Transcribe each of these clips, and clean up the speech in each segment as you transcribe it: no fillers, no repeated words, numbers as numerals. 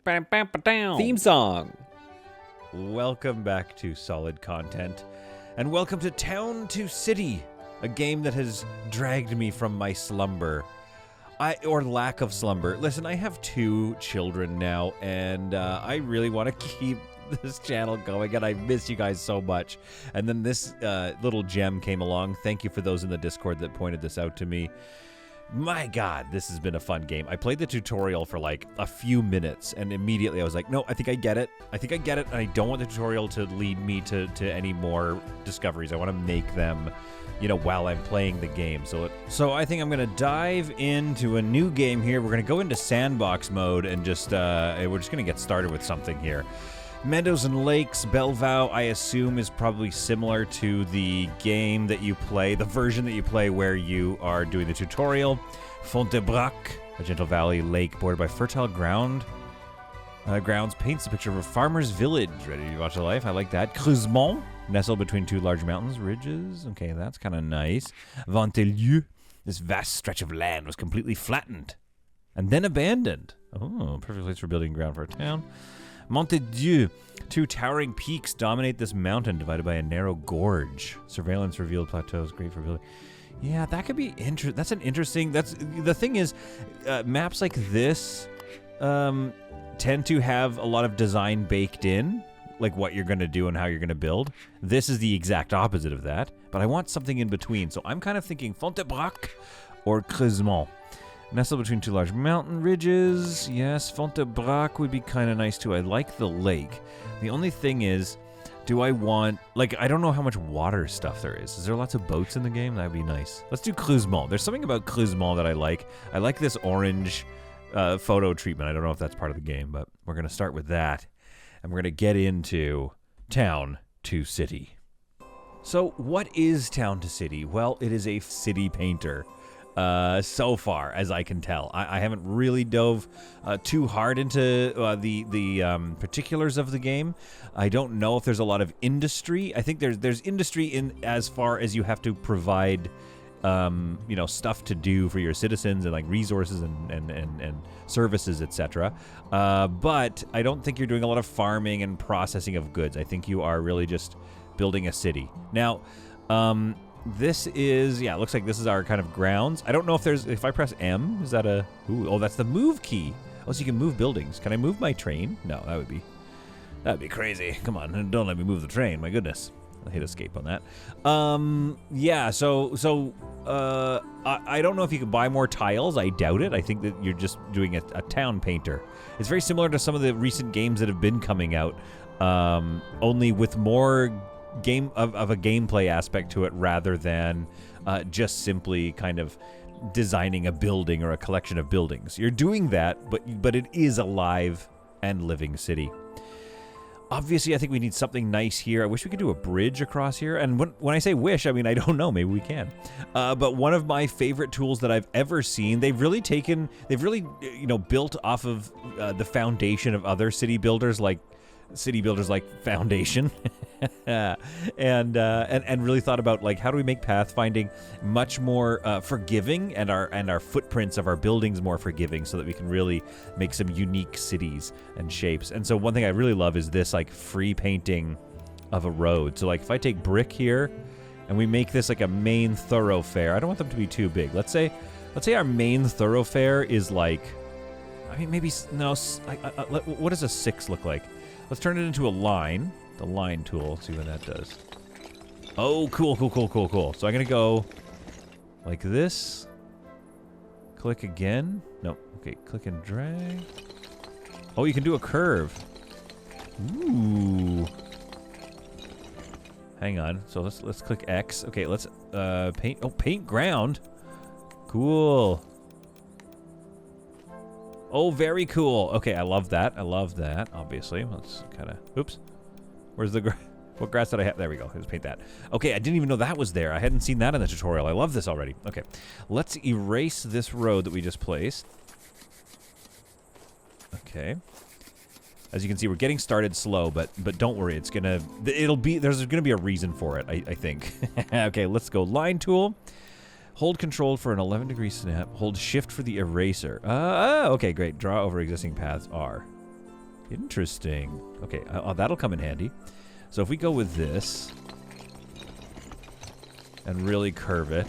Theme song. Welcome back to Solid Content, and welcome to Town to City, a game that has dragged me from my slumber. Or lack of slumber. Listen, I have 2 children now, and I really want to keep this channel going, and I miss you guys so much. And then this little gem came along. Thank you for those in the Discord that pointed this out to me. My God, this has been a fun game. I played the tutorial for like a few minutes, and immediately I was like, no, I think I get it. And I don't want the tutorial to lead me to any more discoveries. I want to make them, you know, while I'm playing the game. So I think I'm going to dive into a new game here. We're going to go into sandbox mode and just, we're just going to get started with something here. Meadows and Lakes, Bellevaux, I assume, is probably similar to the game that you play, the version that you play where you are doing the tutorial. Fontebrac, a gentle valley lake bordered by fertile grounds, paints the picture of a farmer's village. Ready to watch the life? I like that. Creusement, nestled between 2 large mountains, ridges. Okay, that's kind of nice. Ventelieu, this vast stretch of land was completely flattened and then abandoned. Oh, perfect place for building ground for a town. Montedieu, 2 towering peaks dominate this mountain, divided by a narrow gorge. Surveillance revealed plateaus, great for building. Yeah, that could be interesting. That's an interesting. That's the thing is, maps like this tend to have a lot of design baked in, like what you're going to do and how you're going to build. This is the exact opposite of that, but I want something in between. So I'm kind of thinking Fontebrac or Creusement. Nestled between 2 large mountain ridges. Yes, Fontebrac would be kind of nice too. I like the lake. The only thing is, do I want, like, I don't know how much water stuff there is. Is there lots of boats in the game? That'd be nice. Let's do Creusement. There's something about Creusement that I like. I like this orange photo treatment. I don't know if that's part of the game, but we're going to start with that. And we're going to get into Town to City. So what is Town to City? Well, it is a city painter. So far, as I can tell. I haven't really dove too hard into the particulars of the game. I don't know if there's a lot of industry. I think there's industry in as far as you have to provide, you know, stuff to do for your citizens and like resources and services, etc. But I don't think you're doing a lot of farming and processing of goods. I think you are really just building a city. Now, this is, yeah, it looks like this is our kind of grounds. I don't know if I press M, is that a, oh, that's the move key. Oh, so you can move buildings. Can I move my train? No, that'd be crazy. Come on, don't let me move the train, my goodness. I hit escape on that. Yeah, so I don't know if you can buy more tiles. I doubt it. I think that you're just doing a town painter. It's very similar to some of the recent games that have been coming out, only with more game of a gameplay aspect to it rather than just simply kind of designing a building or a collection of buildings. You're doing that, but it is a live and living city. Obviously, I think we need something nice here. I wish we could do a bridge across here. And when I say wish, I mean, I don't know. Maybe we can. But one of my favorite tools that I've ever seen, they've really, you know, built off of the foundation of other city builders like Foundation and really thought about like how do we make pathfinding much more forgiving and our footprints of our buildings more forgiving so that we can really make some unique cities and shapes. And so one thing I really love is this like free painting of a road. So like if I take brick here and we make this like a main thoroughfare, I don't want them to be too big. Let's say our main thoroughfare is like, I mean, maybe no, what does a 6 look like? Let's turn it into a line. The line tool. See what that does. Oh, cool. So I'm going to go like this. Click again. No. Okay, click and drag. Oh, you can do a curve. Ooh. Hang on. So let's click X. Okay, let's paint. Oh, paint ground. Cool. Oh, very cool. Okay, I love that. Obviously. Let's kind of... Oops. Where's the... What grass did I have? There we go. Let's paint that. Okay, I didn't even know that was there. I hadn't seen that in the tutorial. I love this already. Okay. Let's erase this road that we just placed. Okay. As you can see, we're getting started slow, but don't worry. There's gonna be a reason for it, I think. Okay, let's go. Line tool. Hold control for an 11-degree snap. Hold shift for the eraser. Okay, great. Draw over existing paths R. Interesting. Okay, that'll come in handy. So if we go with this and really curve it,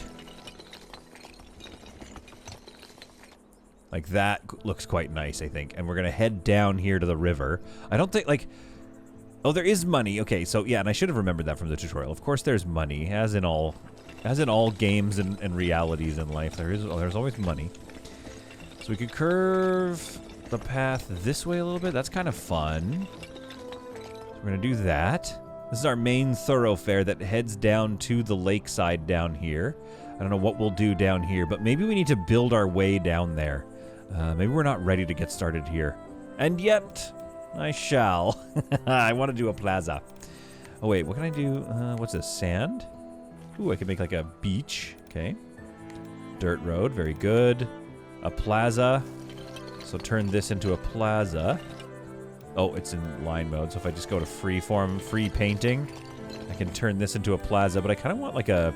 like that looks quite nice, I think. And we're going to head down here to the river. I don't think, like... Oh, there is money. Okay, so yeah, and I should have remembered that from the tutorial. Of course there's money, as in all games and realities in life. There's always money. So we could curve the path this way a little bit. That's kind of fun. So we're going to do that. This is our main thoroughfare that heads down to the lakeside down here. I don't know what we'll do down here, but maybe we need to build our way down there. Maybe we're not ready to get started here. And yet, I shall. I want to do a plaza. Oh, wait, what can I do? What's this? Sand? Ooh, I can make like a beach. Okay. Dirt road. Very good. A plaza. So turn this into a plaza. Oh, it's in line mode. So if I just go to freeform, free painting, I can turn this into a plaza. But I kind of want like a...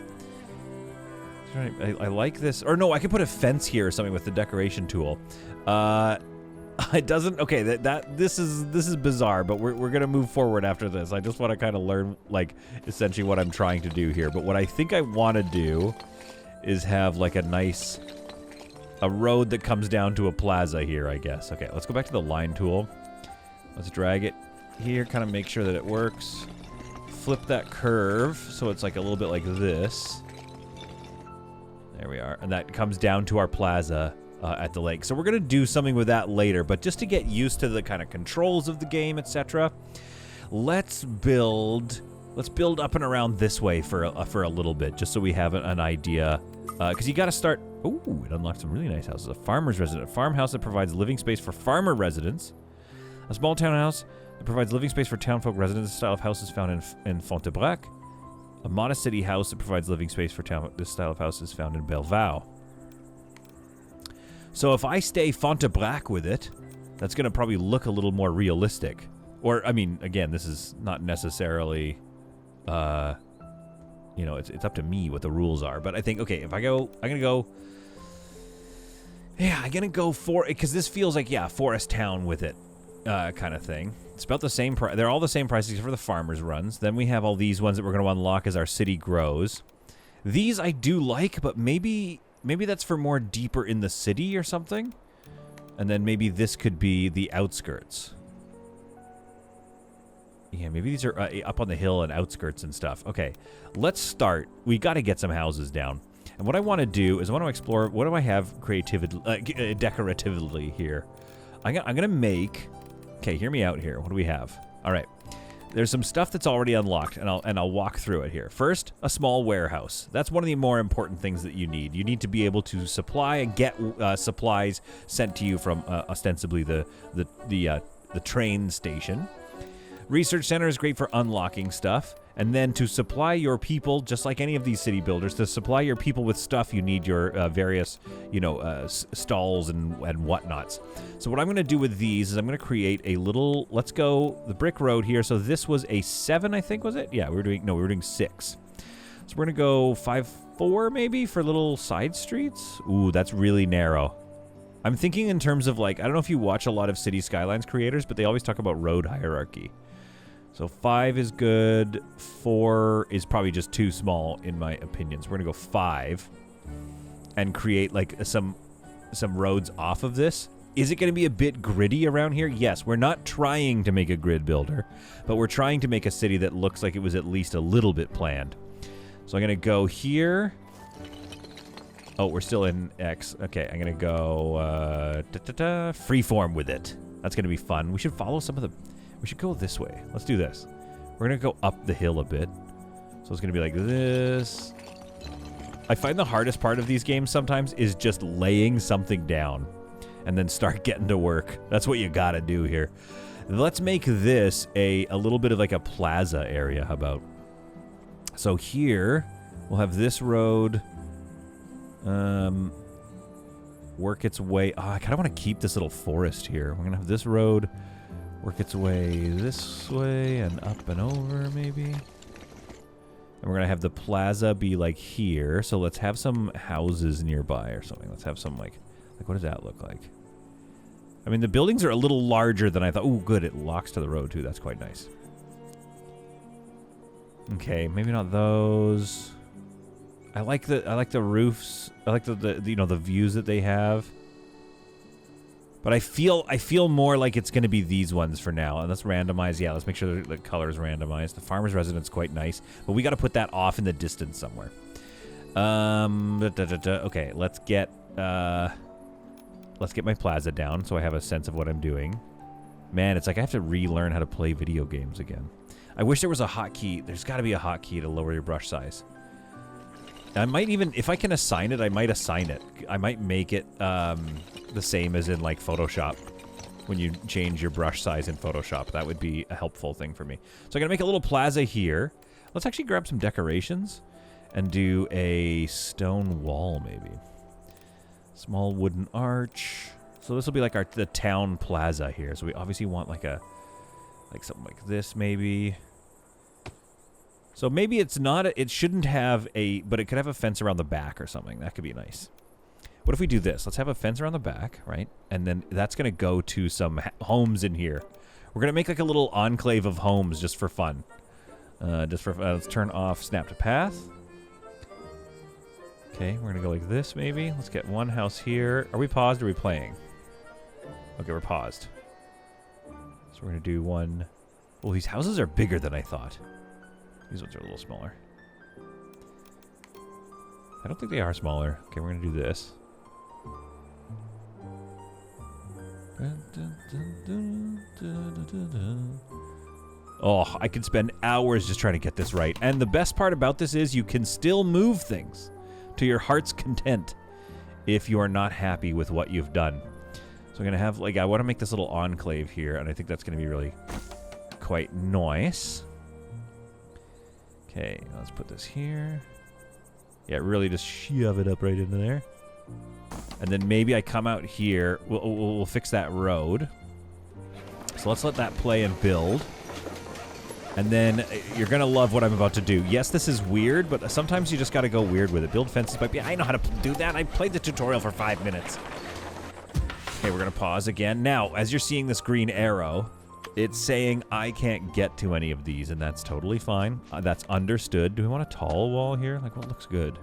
I like this. Or no, I could put a fence here or something with the decoration tool. It doesn't. Okay, this is bizarre, but we're gonna move forward after this. I just want to kind of learn, like, essentially what I'm trying to do here. But what I think I want to do is have like a road that comes down to a plaza here, I guess. Okay, let's go back to the line tool. Let's drag it here, kind of make sure that it works. Flip that curve so it's like a little bit like this. There we are. And that comes down to our plaza at the lake. So we're going to do something with that later, but just to get used to the kind of controls of the game, etc. Let's build up and around this way for a little bit, just so we have an idea. Because you got to start... Ooh, it unlocked some really nice houses. A farmer's residence. A farmhouse that provides living space for farmer residents. A small townhouse that provides living space for townfolk residents. The style of house is found in Fontebrac. A modest city house that provides living space for town. This style of house is found in Belvaux. So if I stay Fontebrac with it, that's going to probably look a little more realistic. Or, I mean, again, this is not necessarily, you know, it's up to me what the rules are. But I think, okay, if I go, I'm going to go for, because this feels like, yeah, forest town with it kind of thing. It's about the same price. They're all the same prices except for the farmers runs. Then we have all these ones that we're going to unlock as our city grows. These I do like, but maybe that's for more deeper in the city or something. And then maybe this could be the outskirts. Yeah, maybe these are up on the hill and outskirts and stuff. Okay, let's start. We got to get some houses down. And what I want to do is I want to explore, what do I have decoratively here? I'm going to make... Okay, hear me out here. What do we have? All right. There's some stuff that's already unlocked, and I'll walk through it here. First, a small warehouse. That's one of the more important things that you need. You need to be able to supply and get supplies sent to you from ostensibly the train station. Research center is great for unlocking stuff. And then to supply your people, just like any of these city builders, to supply your people with stuff, you need your various, stalls and whatnots. So what I'm going to do with these is I'm going to create a little, let's go the brick road here. So this was a 7, I think, was it? Yeah, we were doing 6. So we're going to go 5-4 maybe for little side streets. Ooh, that's really narrow. I'm thinking in terms of, like, I don't know if you watch a lot of City Skylines creators, but they always talk about road hierarchy. So 5 is good. 4 is probably just too small, in my opinion. So we're going to go 5 and create, like, some roads off of this. Is it going to be a bit gritty around here? Yes, we're not trying to make a grid builder, but we're trying to make a city that looks like it was at least a little bit planned. So I'm going to go here. Oh, we're still in X. Okay, I'm going to go freeform with it. That's going to be fun. We should follow some of the... We should go this way. Let's do this. We're going to go up the hill a bit. So it's going to be like this. I find the hardest part of these games sometimes is just laying something down and then start getting to work. That's what you got to do here. Let's make this a little bit of like a plaza area. How about? So here we'll have this road work its way. Oh, I kind of want to keep this little forest here. We're going to have this road work its way this way and up and over, maybe. And we're going to have the plaza be like here. So let's have some houses nearby or something. Let's have some like what does that look like? I mean, the buildings are a little larger than I thought. Ooh, good. It locks to the road, too. That's quite nice. Okay, maybe not those. I like the roofs. I like the you know, the views that they have. But I feel more like it's going to be these ones for now. And let's randomize. Yeah, let's make sure the color is randomized. The farmer's residence quite nice, but we got to put that off in the distance somewhere. Okay, let's get my plaza down so I have a sense of what I'm doing. Man, it's like I have to relearn how to play video games again. I wish there was a hotkey. There's got to be a hotkey to lower your brush size. I might even, if I can assign it, I might assign it. I might make it the same as in like Photoshop when you change your brush size in Photoshop. That would be a helpful thing for me. So I'm going to make a little plaza here. Let's actually grab some decorations and do a stone wall maybe. Small wooden arch. So this will be like the town plaza here. So we obviously want like something like this maybe. So maybe it's not, it shouldn't have but it could have a fence around the back or something. That could be nice. What if we do this? Let's have a fence around the back, right? And then that's going to go to some homes in here. We're going to make like a little enclave of homes just for fun. Let's turn off snap to path. Okay, we're going to go like this maybe. Let's get one house here. Are we paused or are we playing? Okay, we're paused. So we're going to do one. Oh, these houses are bigger than I thought. These ones are a little smaller. I don't think they are smaller. Okay, we're going to do this. Oh, I could spend hours just trying to get this right. And the best part about this is you can still move things to your heart's content if you are not happy with what you've done. So I'm going to have, like, I want to make this little enclave here, and I think that's going to be really quite nice. Okay, let's put this here. Yeah, really just shove it up right into there. And then maybe I come out here. We'll fix that road. So let's let that play and build. And then you're going to love what I'm about to do. Yes, this is weird, but sometimes you just got to go weird with it. Build fences by... I know how to do that. I played the tutorial for 5 minutes. Okay, we're going to pause again. Now, as you're seeing this green arrow, it's saying I can't get to any of these, and that's totally fine. That's understood. Do we want a tall wall here? Like, what looks good?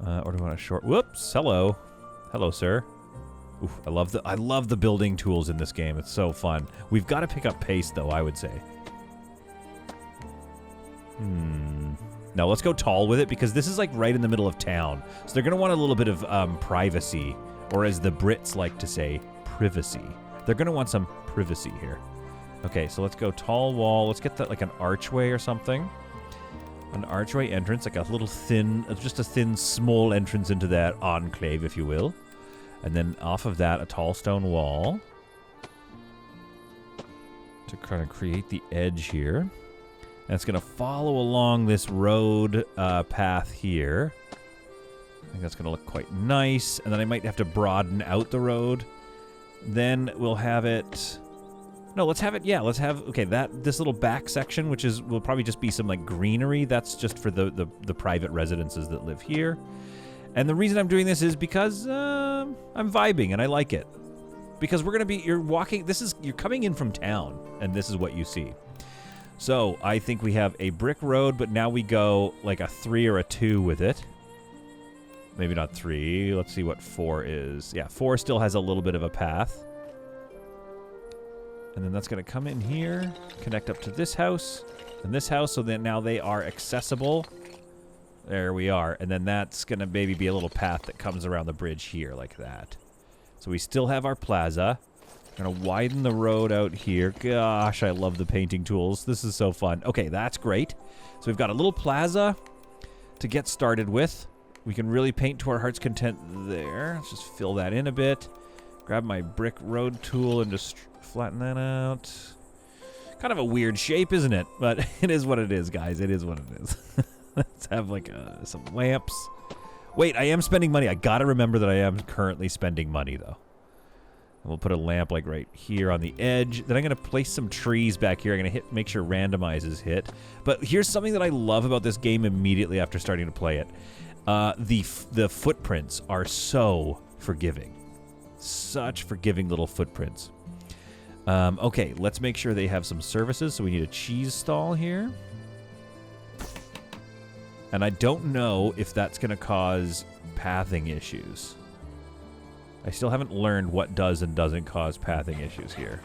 Or do we want a short... Whoops! Hello. Hello, sir. Oof, I love the building tools in this game. It's so fun. We've got to pick up pace, though, I would say. No, let's go tall with it, because this is, like, right in the middle of town. So they're going to want a little bit of privacy, or as the Brits like to say, privacy. They're going to want some privacy here. Okay, so let's go tall wall. Let's get that like an archway or something. An archway entrance, like a little thin, just a thin, small entrance into that enclave, if you will. And then off of that, a tall stone wall. To kind of create the edge here. And it's going to follow along this road path here. I think that's going to look quite nice. And then I might have to broaden out the road. Then we'll have it... No, let's have it... Yeah, let's have... Okay, this little back section, which will probably just be some, like, greenery. That's just for the private residences that live here. And the reason I'm doing this is because I'm vibing, and I like it. Because we're going to be... You're walking... You're coming in from town, and this is what you see. So, I think we have a brick road, but now we go, like, a 3 or a 2 with it. Maybe not 3. Let's see what 4 is. Yeah, 4 still has a little bit of a path. And then that's going to come in here, connect up to this house, and this house, so that now they are accessible. There we are. And then that's going to maybe be a little path that comes around the bridge here, like that. So we still have our plaza. Going to widen the road out here. Gosh, I love the painting tools. This is so fun. Okay, that's great. So we've got a little plaza to get started with. We can really paint to our heart's content there. Let's just fill that in a bit. Grab my brick road tool and just flatten that out. Kind of a weird shape, isn't it? But it is what it is, guys. It is what it is. Let's have like some lamps. Wait, I am spending money. I gotta remember that I am currently spending money, though. And we'll put a lamp like right here on the edge. Then I'm gonna place some trees back here. I'm gonna make sure randomize is hit. But here's something that I love about this game immediately after starting to play it. The footprints are so forgiving. Such forgiving little footprints. Okay, let's make sure they have some services. So we need a cheese stall here. And I don't know if that's going to cause pathing issues. I still haven't learned what does and doesn't cause pathing issues here.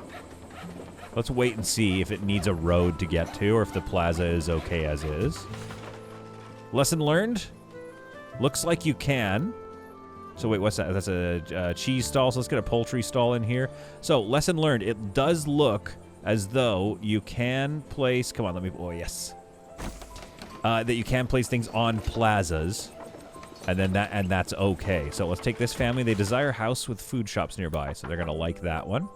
Let's wait and see if it needs a road to get to or if the plaza is okay as is. Lesson learned? Looks like you can. So wait, what's that? That's a cheese stall, so let's get a poultry stall in here. So, lesson learned. It does look as though you can place... Come on, let me... Oh, yes. That you can place things on plazas. And that's okay. So let's take this family. They desire a house with food shops nearby, so they're going to like that one.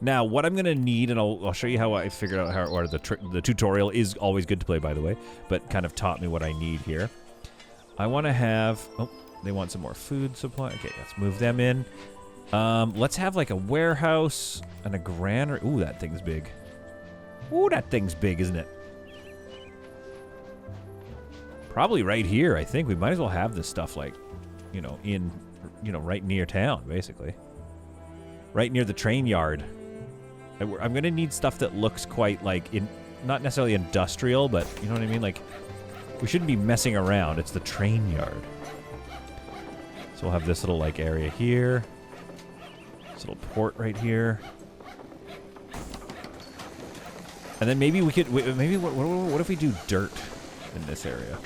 Now, what I'm going to need, and I'll show you how I figured out how, or the tutorial is always good to play, by the way, but kind of taught me what I need here. I want to have... Oh, they want some more food supply. Okay, let's move them in. Let's have like a warehouse and a granary. Ooh, that thing's big. Ooh, that thing's big, isn't it? Probably right here, I think. We might as well have this stuff, like, you know, right near town, basically. Right near the train yard. I'm going to need stuff that looks quite, like, not necessarily industrial, but, you know what I mean? Like, we shouldn't be messing around. It's the train yard. So we'll have this little, like, area here. This little port right here. And then maybe we could, maybe what if we do dirt in this area?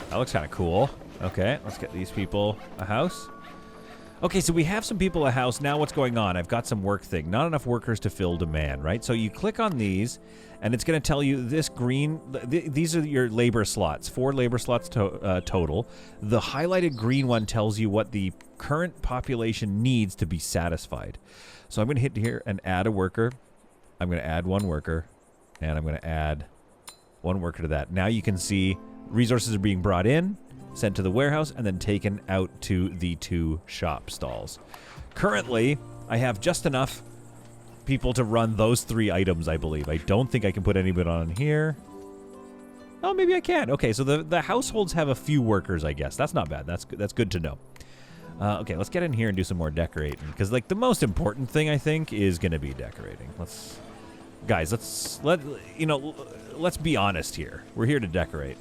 That looks kind of cool. Okay, let's get these people a house. Okay, so we have some people a house. Now what's going on? I've got some work thing. Not enough workers to fill demand, right? So you click on these, and it's going to tell you this green... these are your labor slots. 4 labor slots total. The highlighted green one tells you what the current population needs to be satisfied. So I'm going to hit here and add a worker. I'm going to add 1 worker, and I'm going to add 1 worker to that. Now you can see resources are being brought in, sent to the warehouse, and then taken out to the 2 shop stalls. Currently, I have just enough people to run those 3 items, I believe. I don't think I can put anybody on here. Oh, maybe I can. Okay, so the households have a few workers, I guess. That's not bad. That's good to know. Okay, let's get in here and do some more decorating. Because, like, the most important thing, I think, is going to be decorating. Guys, let's be honest here. We're here to decorate.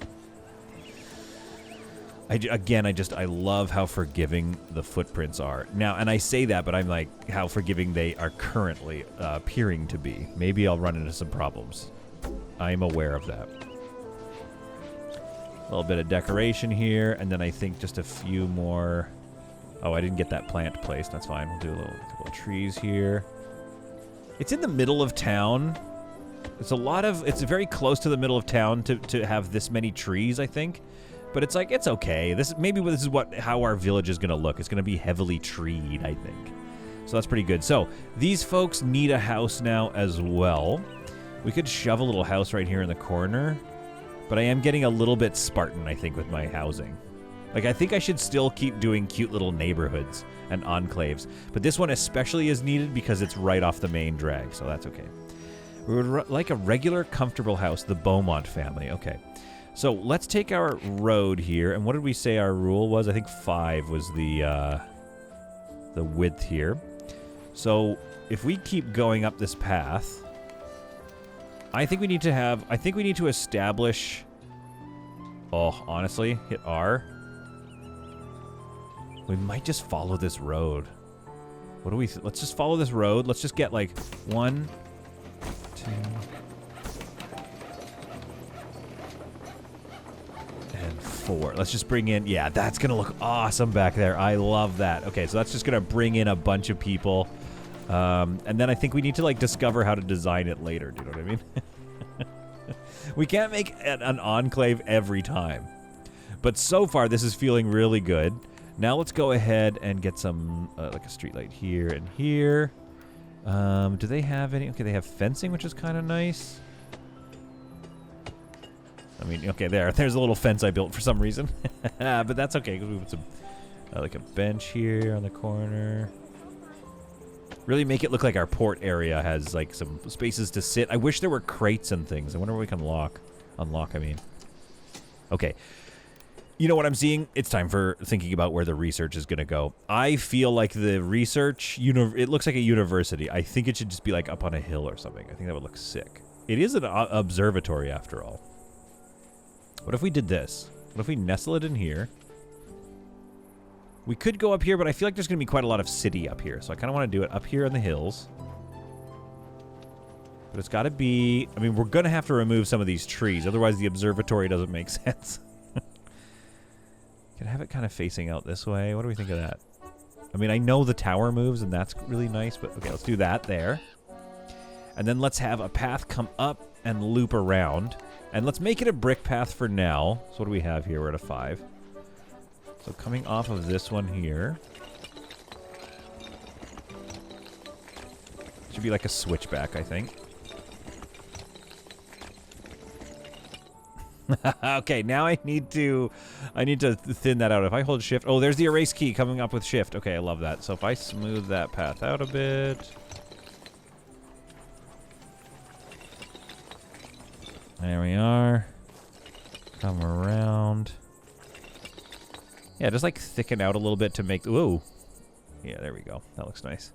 I love how forgiving the footprints are. Now, and I say that, but I'm like, how forgiving they are currently appearing to be. Maybe I'll run into some problems. I'm aware of that. A little bit of decoration here, and then I think just a few more... Oh, I didn't get that plant placed. That's fine. We'll do a couple of trees here. It's in the middle of town. It's very close to the middle of town to have this many trees, I think. But it's like, it's okay. Maybe this is how our village is going to look. It's going to be heavily treed, I think. So that's pretty good. So these folks need a house now as well. We could shove a little house right here in the corner. But I am getting a little bit Spartan, I think, with my housing. Like, I think I should still keep doing cute little neighborhoods and enclaves. But this one especially is needed because it's right off the main drag. So that's okay. We would like a regular, comfortable house. The Beaumont family. Okay. So let's take our road here, and what did we say our rule was? I think 5 was the width here. So if we keep going up this path, I think we need to establish... Oh, honestly, hit R. We might just follow this road. What do we... Let's just follow this road. Let's just get like 1, 2... and 4. Let's just bring in... Yeah, that's going to look awesome back there. I love that. Okay, so that's just going to bring in a bunch of people. And then I think we need to, like, discover how to design it later. Do you know what I mean? We can't make an enclave every time. But so far, this is feeling really good. Now let's go ahead and get some, like a street light here and here. Do they have any... Okay, they have fencing, which is kind of nice. I mean, okay, there's a little fence I built for some reason. But that's okay, because we put some, like a bench here on the corner. Really make it look like our port area has, like, some spaces to sit. I wish there were crates and things. I wonder what we can unlock, I mean. Okay. You know what I'm seeing? It's time for thinking about where the research is going to go. I feel like the research, it looks like a university. I think it should just be like up on a hill or something. I think that would look sick. It is an observatory after all. What if we did this? What if we nestle it in here? We could go up here, but I feel like there's going to be quite a lot of city up here. So I kind of want to do it up here in the hills. But it's got to be... I mean, we're going to have to remove some of these trees. Otherwise, the observatory doesn't make sense. Can I have it kind of facing out this way? What do we think of that? I mean, I know the tower moves, and that's really nice. But, okay, let's do that there. And then let's have a path come up and loop around. And let's make it a brick path for now. So what do we have here? We're at a 5. So coming off of this one here. Should be like a switchback, I think. Okay, now I need to thin that out. If I hold shift, oh, there's the erase key coming up with shift. Okay, I love that. So if I smooth that path out a bit. There we are. Come around. Yeah, just like thicken out a little bit to make, ooh. Yeah, there we go. That looks nice.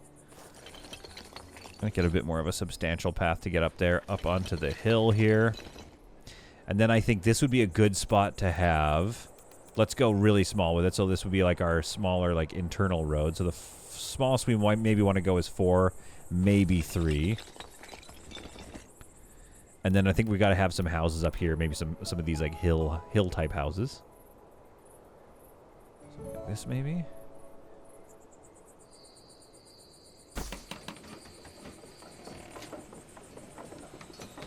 Gonna get a bit more of a substantial path to get up there, up onto the hill here. And then I think this would be a good spot to have. Let's go really small with it. So this would be like our smaller, like internal road. So the smallest we might maybe want to go is 4, maybe 3. And then I think we got to have some houses up here. Maybe some of these like hill type houses. So like this maybe.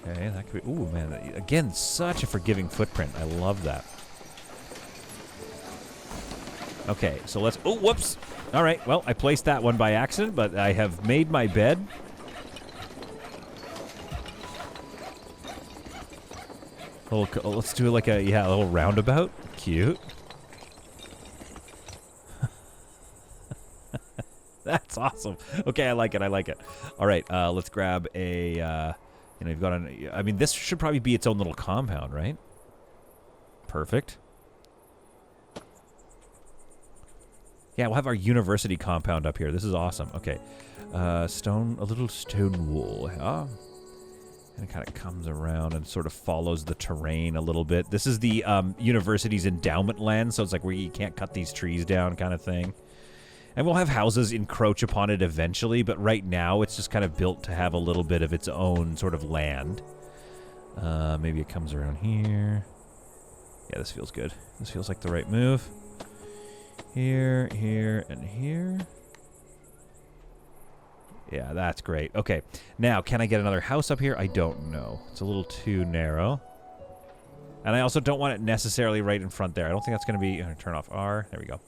Okay, that could be... Ooh, man. Again, such a forgiving footprint. I love that. Okay, so let's... Oh, whoops! All right, well, I placed that one by accident, but I have made my bed. Let's do like a little roundabout. Cute. That's awesome. Okay, I like it. I like it. All right, let's grab a... you've got an... I mean, this should probably be its own little compound, right? Perfect. Yeah, we'll have our university compound up here. This is awesome. Okay. A little stone wall. And it kind of comes around and sort of follows the terrain a little bit. This is the university's endowment land, so it's like where you can't cut these trees down kind of thing. And we'll have houses encroach upon it eventually, but right now it's just kind of built to have a little bit of its own sort of land. Maybe it comes around here. Yeah, this feels good. This feels like the right move. Here, here, and here. Yeah, that's great. Okay, now, can I get another house up here? I don't know. It's a little too narrow. And I also don't want it necessarily right in front there. I don't think that's going to be... turn off R. There we go.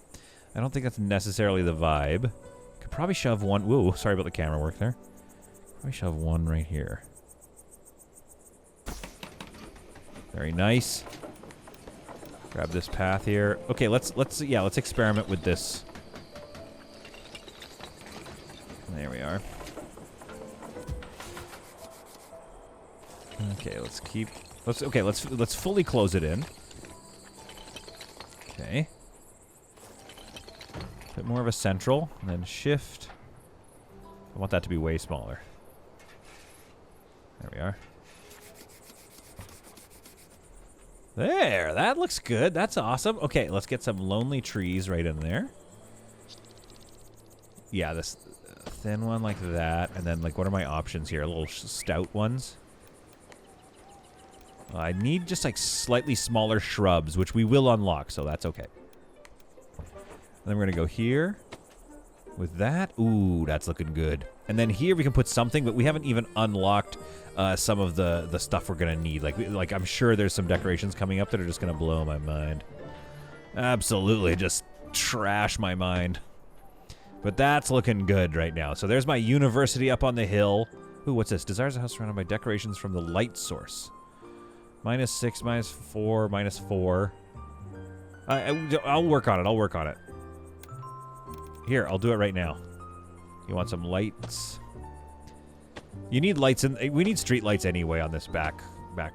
I don't think that's necessarily the vibe. Could probably shove one... Whoa, sorry about the camera work there. Probably shove one right here. Very nice. Grab this path here. Okay, let's experiment with this. There we are. Okay, let's fully close it in. Okay. Bit more of a central, and then shift. I want that to be way smaller. There we are. There, that looks good. That's awesome. Okay, let's get some lonely trees right in there. Yeah, this thin one like that, and then like what are my options here? Little stout ones. I need just like slightly smaller shrubs, which we will unlock, so that's okay. And then we're gonna go here with that. Ooh, that's looking good. And then here we can put something, but we haven't even unlocked some of the stuff we're gonna need. Like I'm sure there's some decorations coming up that are just gonna blow my mind. Absolutely, just trash my mind. But that's looking good right now. So there's my university up on the hill. Ooh, what's this? Desires a house surrounded by decorations from the light source. -6, -4, -4. I'll work on it. I'll work on it. Here, I'll do it right now. You want some lights? You need lights, and we need street lights anyway on this back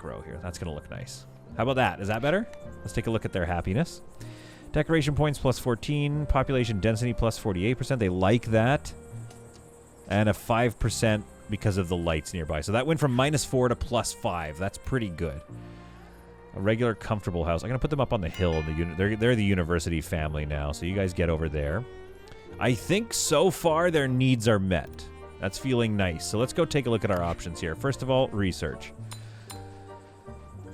row here. That's gonna look nice. How about that? Is that better? Let's take a look at their happiness. Decoration points plus 14. Population density plus 48%. They like that. And a 5% because of the lights nearby. So that went from -4 to +5. That's pretty good. A regular comfortable house. I'm going to put them up on the hill. They're the university family now. So you guys get over there. I think so far their needs are met. That's feeling nice. So let's go take a look at our options here. First of all, research.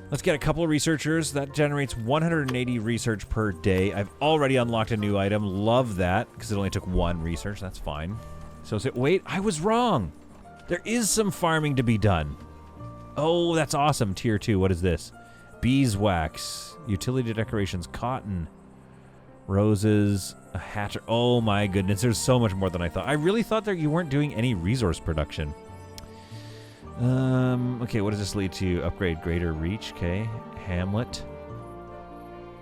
Let's get a couple of researchers. That generates 180 research per day. I've already unlocked a new item. Love that, because it only took 1 research. That's fine. So wait, I was wrong. There is some farming to be done. Oh, that's awesome. Tier 2. What is this? Beeswax. Utility decorations. Cotton. Roses. A hatcher. Oh my goodness. There's so much more than I thought. I really thought that you weren't doing any resource production. Okay, what does this lead to? Upgrade greater reach. Okay. Hamlet.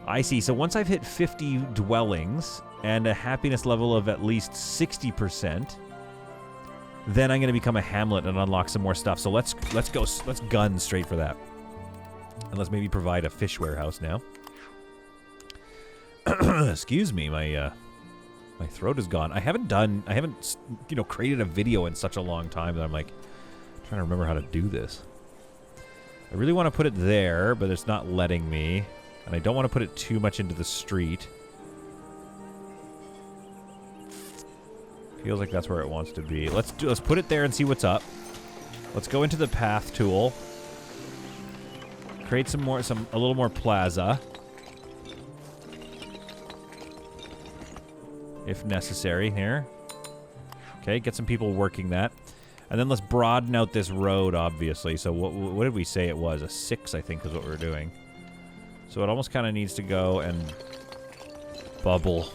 I see. So once I've hit 50 dwellings and a happiness level of at least 60%, then I'm going to become a hamlet and unlock some more stuff. So let's gun straight for that. And let's maybe provide a fish warehouse now. Excuse me, my throat is gone. I haven't created a video in such a long time that I'm like trying to remember how to do this. I really want to put it there, but it's not letting me. And I don't want to put it too much into the street. Feels like that's where it wants to be. Let's put it there and see what's up. Let's go into the path tool. Create a little more plaza. If necessary here. Okay, get some people working that. And then let's broaden out this road, obviously. So what did we say it was? A 6, I think, is what we're doing. So it almost kind of needs to go and bubble.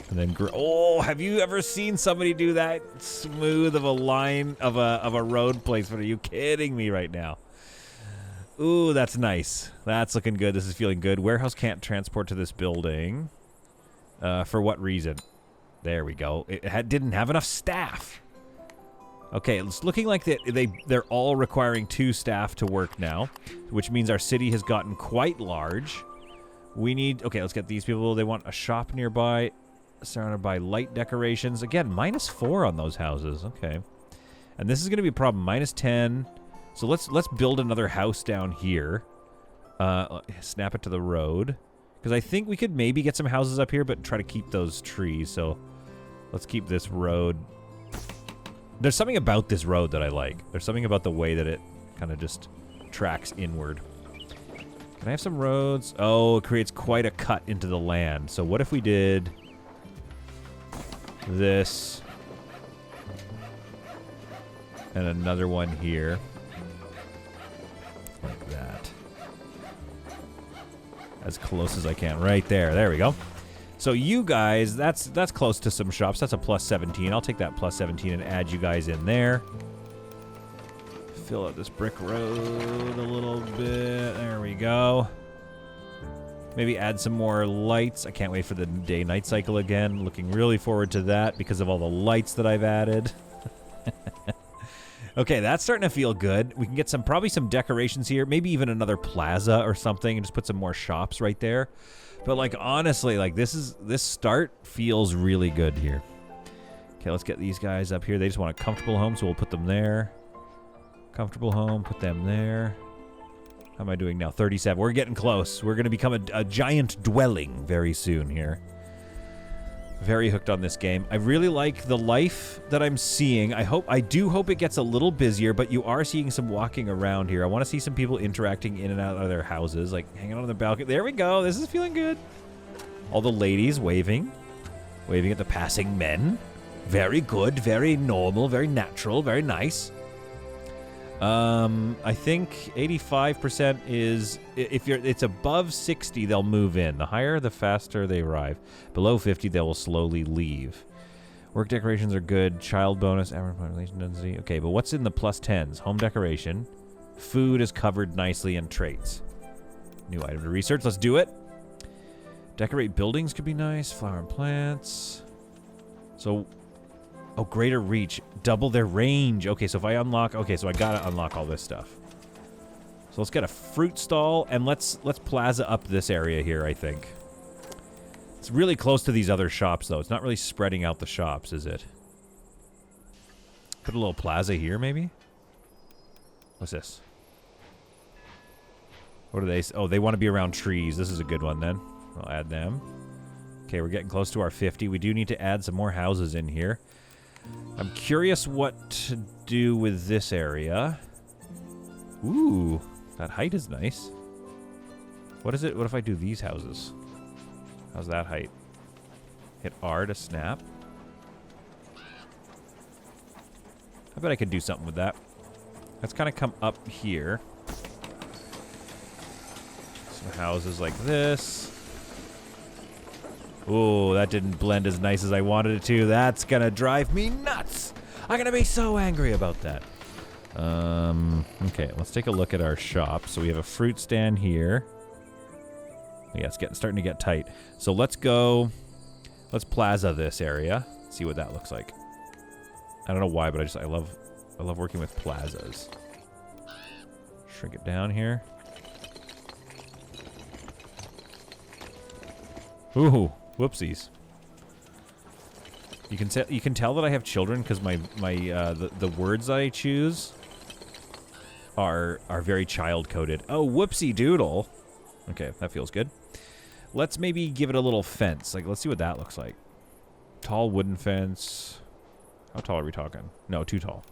And then oh, have you ever seen somebody do that smooth of a line of a road placement? Are you kidding me right now? Ooh, that's nice. That's looking good. This is feeling good. Warehouse can't transport to this building. For what reason? There we go. It didn't have enough staff. Okay, it's looking like they're all requiring 2 staff to work now, which means our city has gotten quite large. We need... Okay, let's get these people. They want a shop nearby, surrounded by light decorations. Again, -4 on those houses. Okay. And this is going to be a problem. -10. So let's build another house down here. Snap it to the road. Because I think we could maybe get some houses up here, but try to keep those trees. So let's keep this road. There's something about this road that I like. There's something about the way that it kind of just tracks inward. Can I have some roads? Oh, it creates quite a cut into the land. So what if we did this and another one here? Like that. As close as I can. Right there. There we go. So you guys, that's close to some shops. That's a +17. I'll take that +17 and add you guys in there. Fill out this brick road a little bit. There we go. Maybe add some more lights. I can't wait for the day-night cycle again. Looking really forward to that because of all the lights that I've added. Okay, that's starting to feel good. We can get probably some decorations here. Maybe even another plaza or something and just put some more shops right there. But like honestly, like this start feels really good here. Okay, let's get these guys up here. They just want a comfortable home, so we'll put them there. Comfortable home, put them there. How am I doing now? 37. We're getting close. We're going to become a giant dwelling very soon here. Very hooked on this game. I really like the life that I'm seeing. I do hope it gets a little busier, but you are seeing some walking around here. I want to see some people interacting in and out of their houses, like hanging out on the balcony. There we go. This is feeling good. All the ladies waving at the passing men. Very good, very normal, very natural, very nice. I think 85% is it's above 60, they'll move in. The higher, the faster they arrive. Below 50, they will slowly leave. Work decorations are good. Child bonus, average population density. Okay, but what's in the +10s? Home decoration. Food is covered nicely in traits. New item to research. Let's do it. Decorate buildings could be nice. Flower and plants. So... Oh, greater reach. Double their range. Okay, so if I unlock... Okay, so I gotta unlock all this stuff. So let's get a fruit stall, and let's plaza up this area here, I think. It's really close to these other shops, though. It's not really spreading out the shops, is it? Put a little plaza here, maybe? What's this? What do they... Oh, they want to be around trees. This is a good one, then. I'll add them. Okay, we're getting close to our 50. We do need to add some more houses in here. I'm curious what to do with this area. Ooh, that height is nice. What is it? What if I do these houses? How's that height? Hit R to snap. I bet I could do something with that. Let's kind of come up here. Some houses like this. Ooh, that didn't blend as nice as I wanted it to. That's gonna drive me nuts. I'm gonna be so angry about that. Okay, let's take a look at our shop. So we have a fruit stand here. Yeah, it's starting to get tight. So let's go. Let's plaza this area. See what that looks like. I don't know why, but I love working with plazas. Shrink it down here. Ooh, whoopsies. You can tell that I have children because the words I choose are very child coded. Oh, whoopsie doodle. Okay, that feels good. Let's maybe give it a little fence. Like, let's see what that looks like. Tall wooden fence. How tall are we talking? No, too tall.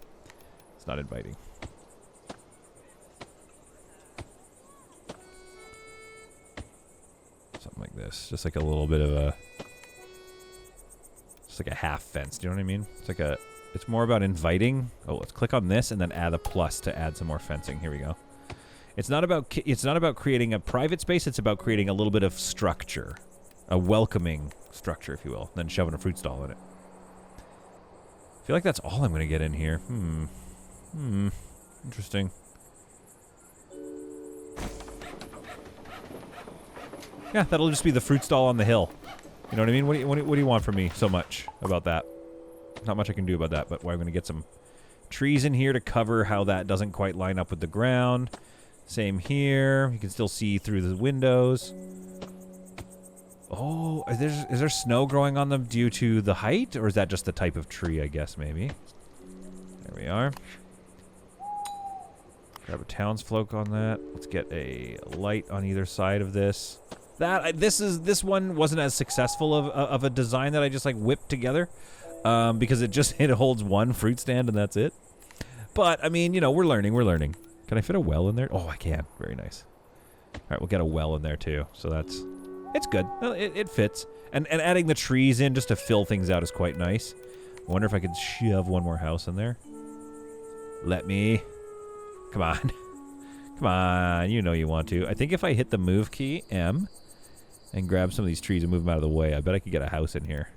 It's not inviting. Something like this. Just like a little bit of a... It's like a half fence. Do you know what I mean? It's like a... It's more about inviting. Oh, let's click on this and then add a plus to add some more fencing. Here we go. It's not about creating a private space. It's about creating a little bit of structure. A welcoming structure, if you will. Then shoving a fruit stall in it. I feel like that's all I'm going to get in here. Interesting. Yeah, that'll just be the fruit stall on the hill. You know what I mean? What do you want from me so much about that? Not much I can do about that, but I'm going to get some trees in here to cover how that doesn't quite line up with the ground. Same here. You can still see through the windows. Oh, is there snow growing on them due to the height? Or is that just the type of tree, I guess, maybe? There we are. Grab a townsfolk on that. Let's get a light on either side of this. This one wasn't as successful of a design that I just like whipped together. Because it holds one fruit stand and that's it. But, I mean, you know, we're learning. Can I fit a well in there? Oh, I can. Very nice. All right, we'll get a well in there, too. So it's good. It fits. And adding the trees in just to fill things out is quite nice. I wonder if I could shove one more house in there. Let me. Come on. Come on. You know you want to. I think if I hit the move key, M, and grab some of these trees and move them out of the way, I bet I could get a house in here.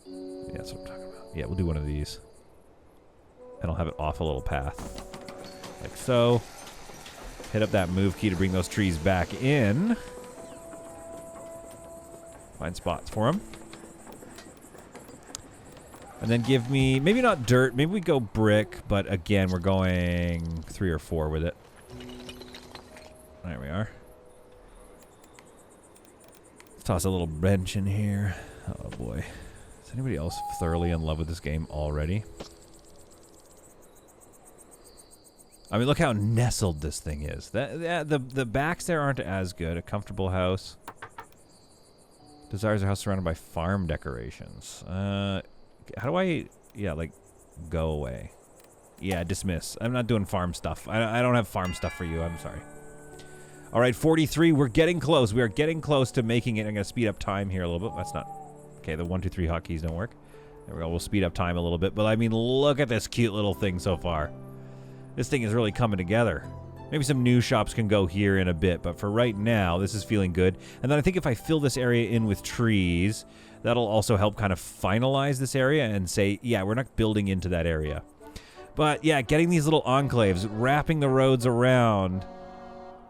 Yeah, that's what I'm talking about. Yeah, we'll do one of these. And I'll have it off a little path. Like so. Hit up that move key to bring those trees back in. Find spots for them. And then give me, maybe not dirt, maybe we go brick, but again, we're going 3 or 4 with it. There we are. Let's toss a little bench in here. Oh boy. Is anybody else thoroughly in love with this game already? I mean, look how nestled this thing is. The backs there aren't as good. A comfortable house. Desires a house surrounded by farm decorations. How do I... Yeah, like, go away. Yeah, dismiss. I'm not doing farm stuff. I don't have farm stuff for you. I'm sorry. All right, 43. We're getting close. We are getting close to making it. I'm going to speed up time here a little bit. That's not... Okay, the 1, 2, 3 hotkeys don't work. There we go. We'll speed up time a little bit. But, I mean, look at this cute little thing so far. This thing is really coming together. Maybe some new shops can go here in a bit, but for right now, this is feeling good. And then I think if I fill this area in with trees, that'll also help kind of finalize this area and say, yeah, we're not building into that area. But yeah, getting these little enclaves, wrapping the roads around,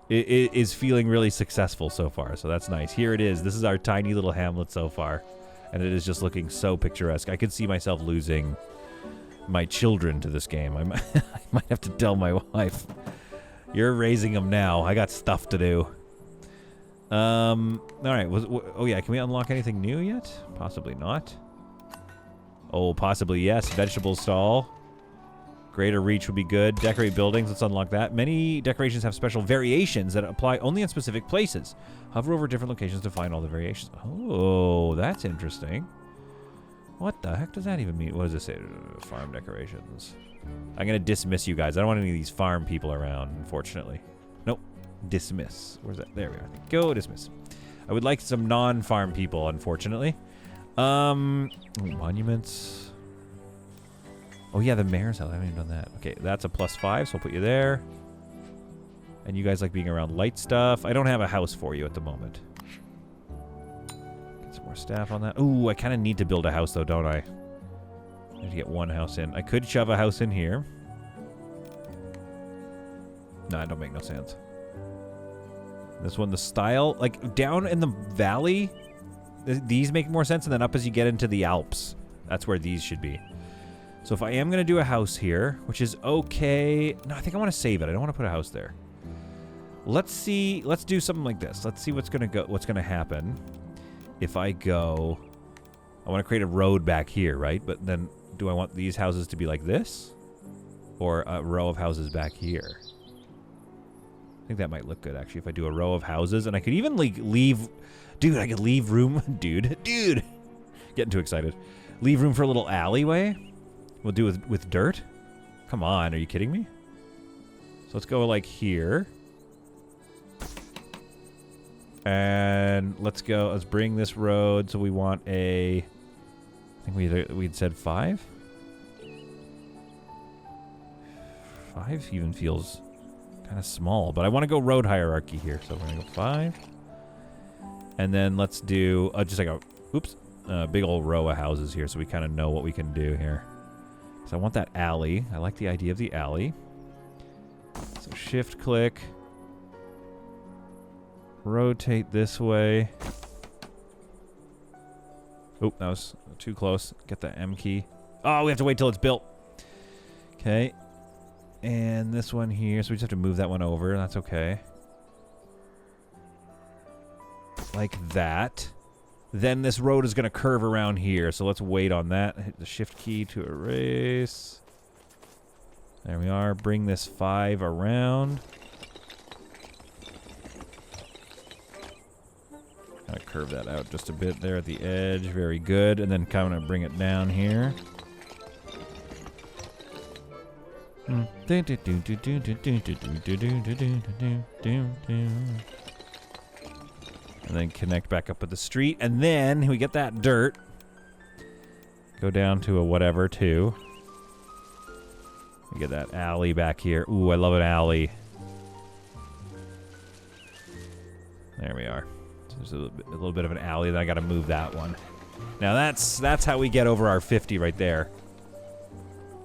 is feeling really successful so far. So that's nice. Here it is. This is our tiny little hamlet so far. And it is just looking so picturesque. I could see myself losing my children to this game. I might have to tell my wife. You're raising them now. I got stuff to do. All right. Oh yeah. Can we unlock anything new yet? Possibly not. Oh, possibly yes. Vegetable stall. Greater reach would be good. Decorate buildings. Let's unlock that. Many decorations have special variations that apply only in specific places. Hover over different locations to find all the variations. Oh, that's interesting. What the heck does that even mean? What does it say? Farm decorations. I'm going to dismiss you guys. I don't want any of these farm people around, unfortunately. Nope. Dismiss. Where's that? There we are. Go dismiss. I would like some non-farm people, unfortunately. Monuments. Oh, yeah, the mayor's house. I haven't even done that. Okay, that's a +5, so I'll put you there. And you guys like being around light stuff. I don't have a house for you at the moment. Get some more staff on that. Ooh, I kind of need to build a house, though, don't I? I need to get one house in. I could shove a house in here. No, it don't make no sense. This one, the style, like, down in the valley, these make more sense, and then up as you get into the Alps. That's where these should be. So if I am going to do a house here, which is okay. No, I think I want to save it. I don't want to put a house there. Let's see. Let's do something like this. Let's see what's going to happen if I go. I want to create a road back here, right? But then do I want these houses to be like this? Or a row of houses back here? I think that might look good, actually, if I do a row of houses. And I could even like leave. Dude, I could leave room. Dude. Getting too excited. Leave room for a little alleyway. We'll do with dirt? Come on, are you kidding me? So let's go like here. And let's bring this road. So we want a, I think we'd said 5? 5 even feels kind of small, but I want to go road hierarchy here. So we're going to go 5. And then let's do just like a big old row of houses here so we kind of know what we can do here. So I want that alley. I like the idea of the alley. So shift click. Rotate this way. Oh, that was too close. Get the M key. Oh, we have to wait till it's built. Okay. And this one here. So we just have to move that one over. That's okay. Like that. Then this road is going to curve around here, so let's wait on that. Hit the shift key to erase. There we are. Bring this 5 around. Kind of curve that out just a bit there at the edge. Very good. And then kind of bring it down here. And then connect back up with the street. And then we get that dirt. Go down to a whatever, too. We get that alley back here. Ooh, I love an alley. There we are. So there's a little bit of an alley. Then I got to move that one. Now that's how we get over our 50 right there.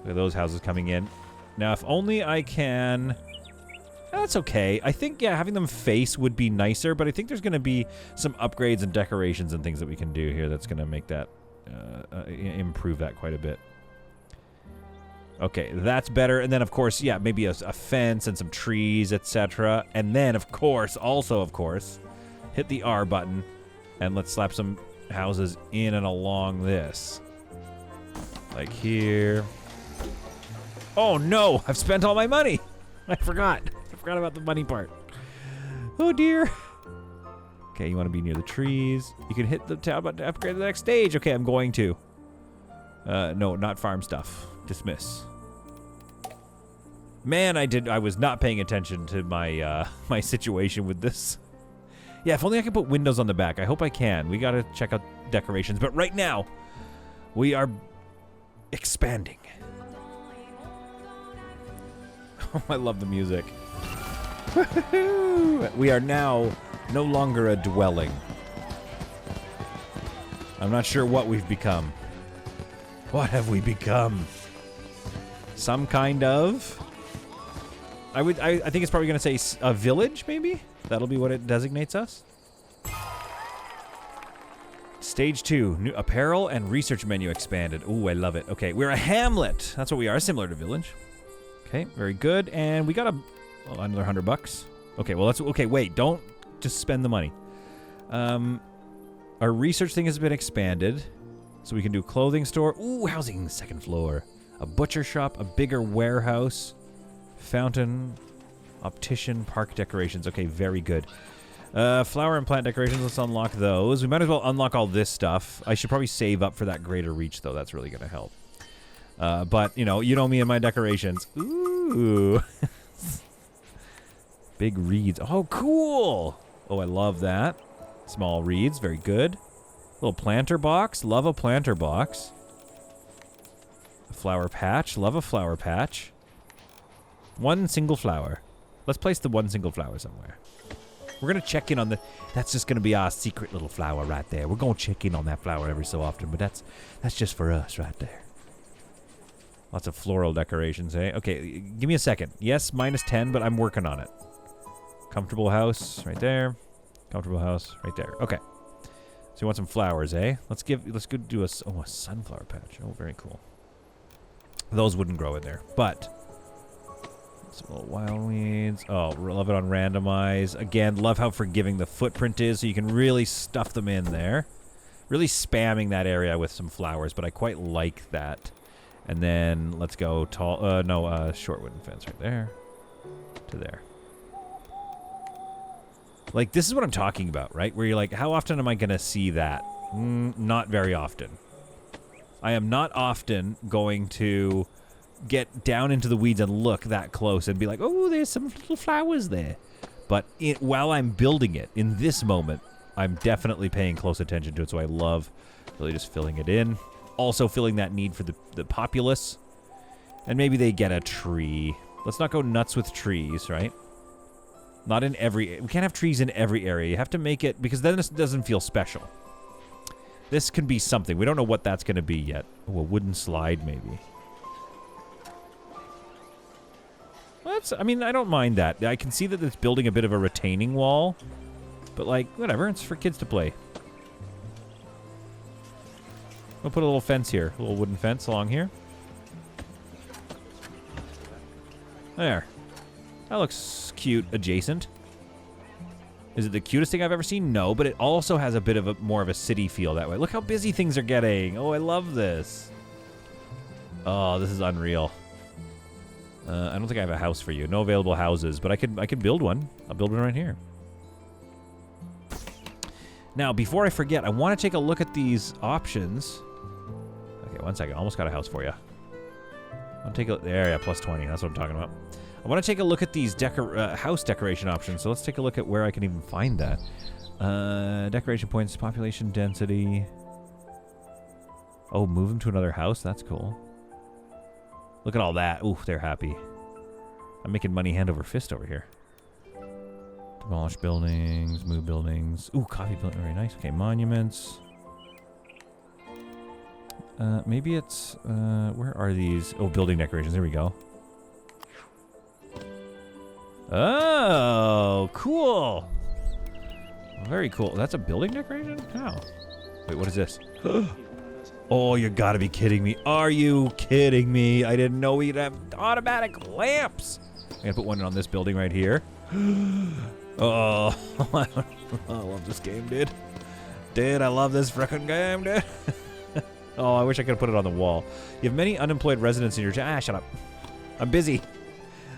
Look at those houses coming in. Now, if only I can... That's okay. I think, yeah, having them face would be nicer, but I think there's going to be some upgrades and decorations and things that we can do here that's going to make that, improve that quite a bit. Okay, that's better. And then, of course, yeah, maybe a fence and some trees, etc. And then, of course, hit the R button, and let's slap some houses in and along this. Like here. Oh, no! I've spent all my money! I forgot about the money part. Oh, dear. Okay, you want to be near the trees. You can hit the tab button to upgrade the next stage. Okay, I'm going to. No, not farm stuff. Dismiss. Man, I was not paying attention to my my situation with this. Yeah, if only I could put windows on the back. I hope I can. We got to check out decorations. But right now, we are expanding. Oh, I love the music. We are now no longer a dwelling. I'm not sure what we've become. What have we become? Some kind of... I think it's probably going to say a village, maybe? That'll be what it designates us. Stage 2, new apparel and research menu expanded. Ooh, I love it. Okay, we're a hamlet. That's what we are, similar to village. Okay, very good. And we got another $100. Okay, well, okay, wait, don't just spend the money. Our research thing has been expanded. So we can do clothing store. Ooh, housing, second floor. A butcher shop, a bigger warehouse, fountain, optician, park decorations. Okay, very good. Flower and plant decorations, let's unlock those. We might as well unlock all this stuff. I should probably save up for that greater reach, though. That's really going to help. But, you know me and my decorations. Ooh. Big reeds. Oh, cool. Oh, I love that. Small reeds, very good. Little planter box. Love a planter box. A flower patch. Love a flower patch. One single flower. Let's place the one single flower somewhere. We're going to check in on the... That's just going to be our secret little flower right there. We're going to check in on that flower every so often, but that's just for us right there. Lots of floral decorations, eh? Okay, give me a second. Yes, -10, but I'm working on it. Comfortable house right there. Comfortable house right there. Okay. So you want some flowers, eh? Let's go do a sunflower patch. Oh, very cool. Those wouldn't grow in there, but some little wild weeds. Oh, love it on randomize. Again, love how forgiving the footprint is, so you can really stuff them in there. Really spamming that area with some flowers, but I quite like that. And then let's go short wooden fence right there to there. Like, this is what I'm talking about, right? Where you're like, how often am I going to see that? Not very often. I am not often going to get down into the weeds and look that close and be like, oh, there's some little flowers there. But while I'm building it, in this moment, I'm definitely paying close attention to it, so I love really just filling it in. Also filling that need for the populace. And maybe they get a tree. Let's not go nuts with trees, right? Not in every... We can't have trees in every area. You have to make it... Because then this doesn't feel special. This can be something. We don't know what that's going to be yet. Oh, a wooden slide, maybe. Well, I mean, I don't mind that. I can see that it's building a bit of a retaining wall. But, like, whatever. It's for kids to play. We'll put a little fence here. A little wooden fence along here. There. That looks cute adjacent. Is it the cutest thing I've ever seen? No, but it also has a bit of more of a city feel that way. Look how busy things are getting. Oh, I love this. Oh, this is unreal. I don't think I have a house for you. No available houses, but I could build one. I'll build one right here. Now, before I forget, I want to take a look at these options. Okay, one second. Almost got a house for you. I'll take a... There, yeah, plus 20. That's what I'm talking about. I want to take a look at these house decoration options, so let's take a look at where I can even find that. Decoration points, population density. Oh, move them to another house? That's cool. Look at all that. Ooh, they're happy. I'm making money hand over fist over here. Demolish buildings, move buildings. Ooh, coffee building, very nice. Okay, monuments. Maybe it's, where are these? Oh, building decorations, there we go. Oh, cool. Very cool. That's a building decoration? How? Wait, what is this? Oh, you gotta be kidding me. Are you kidding me? I didn't know we'd have automatic lamps. I'm gonna put one on this building right here. Oh, I love this game, dude. Dude, I love this frickin' game, dude. Oh, I wish I could have put it on the wall. You have many unemployed residents in your town. Ah, shut up. I'm busy.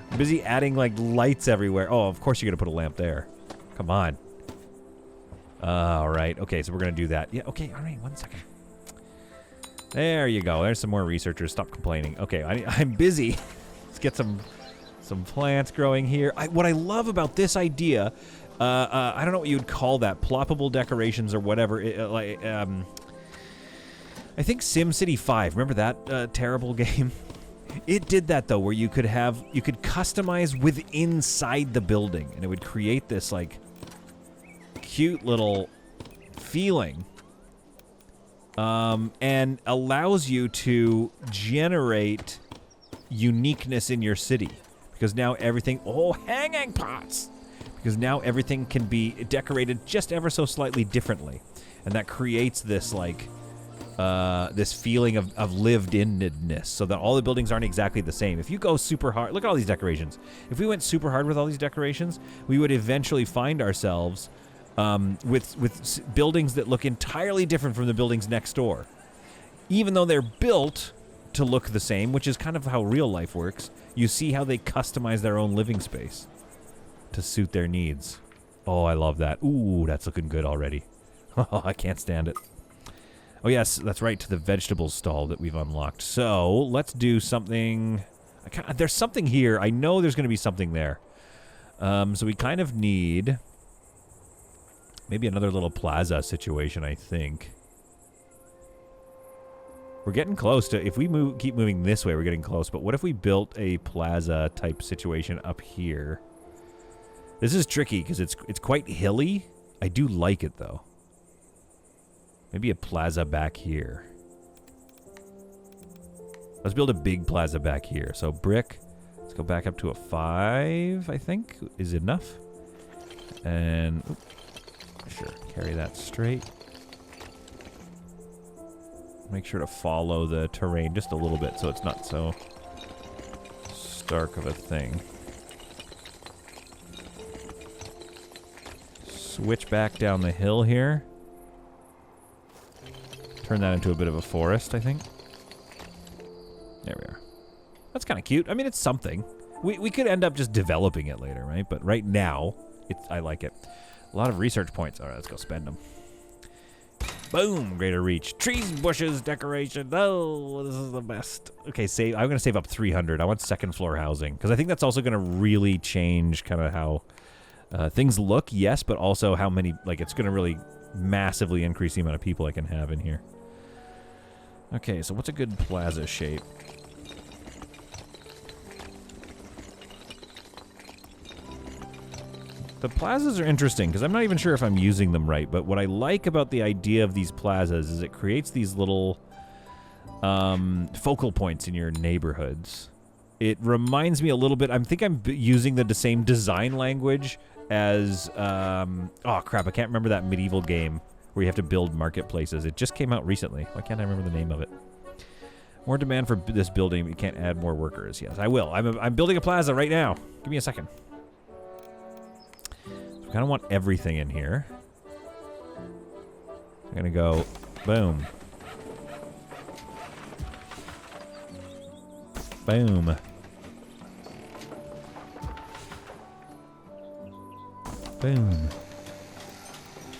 I'm busy adding, like, lights everywhere. Oh, of course you're going to put a lamp there. Come on. All right. Okay, so we're going to do that. Yeah, okay. All right, 1 second. There you go. There's some more researchers. Stop complaining. Okay, I'm busy. Let's get some plants growing here. What I love about this idea, I don't know what you'd call that, ploppable decorations or whatever. I think SimCity 5. Remember that terrible game? It did that though, where you could customize inside the building, and it would create this like cute little feeling, and allows you to generate uniqueness in your city, because now everything hanging pots, because now everything can be decorated just ever so slightly differently. And that creates this, like, this feeling of lived-inness, so that all the buildings aren't exactly the same. If you go super hard, look at all these decorations. If we went super hard with all these decorations, we would eventually find ourselves with buildings that look entirely different from the buildings next door. Even though they're built to look the same, which is kind of how real life works, you see how they customize their own living space to suit their needs. Oh, I love that. Ooh, that's looking good already. Oh, I can't stand it. Oh, yes, that's right, to the vegetables stall that we've unlocked. So, let's do something... There's something here. I know there's going to be something there. So we kind of need... maybe another little plaza situation, I think. We're getting close to... if we keep moving this way, we're getting close. But what if we built a plaza-type situation up here? This is tricky, because it's quite hilly. I do like it, though. Maybe a plaza back here. Let's build a big plaza back here. So brick. Let's go back up to a 5, I think, is enough. And, sure, carry that straight. Make sure to follow the terrain just a little bit so it's not so stark of a thing. Switch back down the hill here. Turn that into a bit of a forest, I think. There we are. That's kind of cute. I mean, it's something. We could end up just developing it later, right? But right now, I like it. A lot of research points. All right, let's go spend them. Boom! Greater reach. Trees, bushes, decoration. Oh, this is the best. Okay, save. I'm going to save up 300. I want second floor housing. Because I think that's also going to really change kind of how things look, yes, but also how many... like, it's going to really massively increase the amount of people I can have in here. Okay, so what's a good plaza shape? The plazas are interesting, because I'm not even sure if I'm using them right, but what I like about the idea of these plazas is it creates these little focal points in your neighborhoods. It reminds me a little bit... I think I'm using the same design language as... oh, crap, I can't remember that medieval game where you have to build marketplaces. It just came out recently. Why can't I remember the name of it? More demand for this building, but you can't add more workers. Yes, I will. I'm building a plaza right now. Give me a second. I kind of want everything in here. I'm going to go boom. Boom. Boom.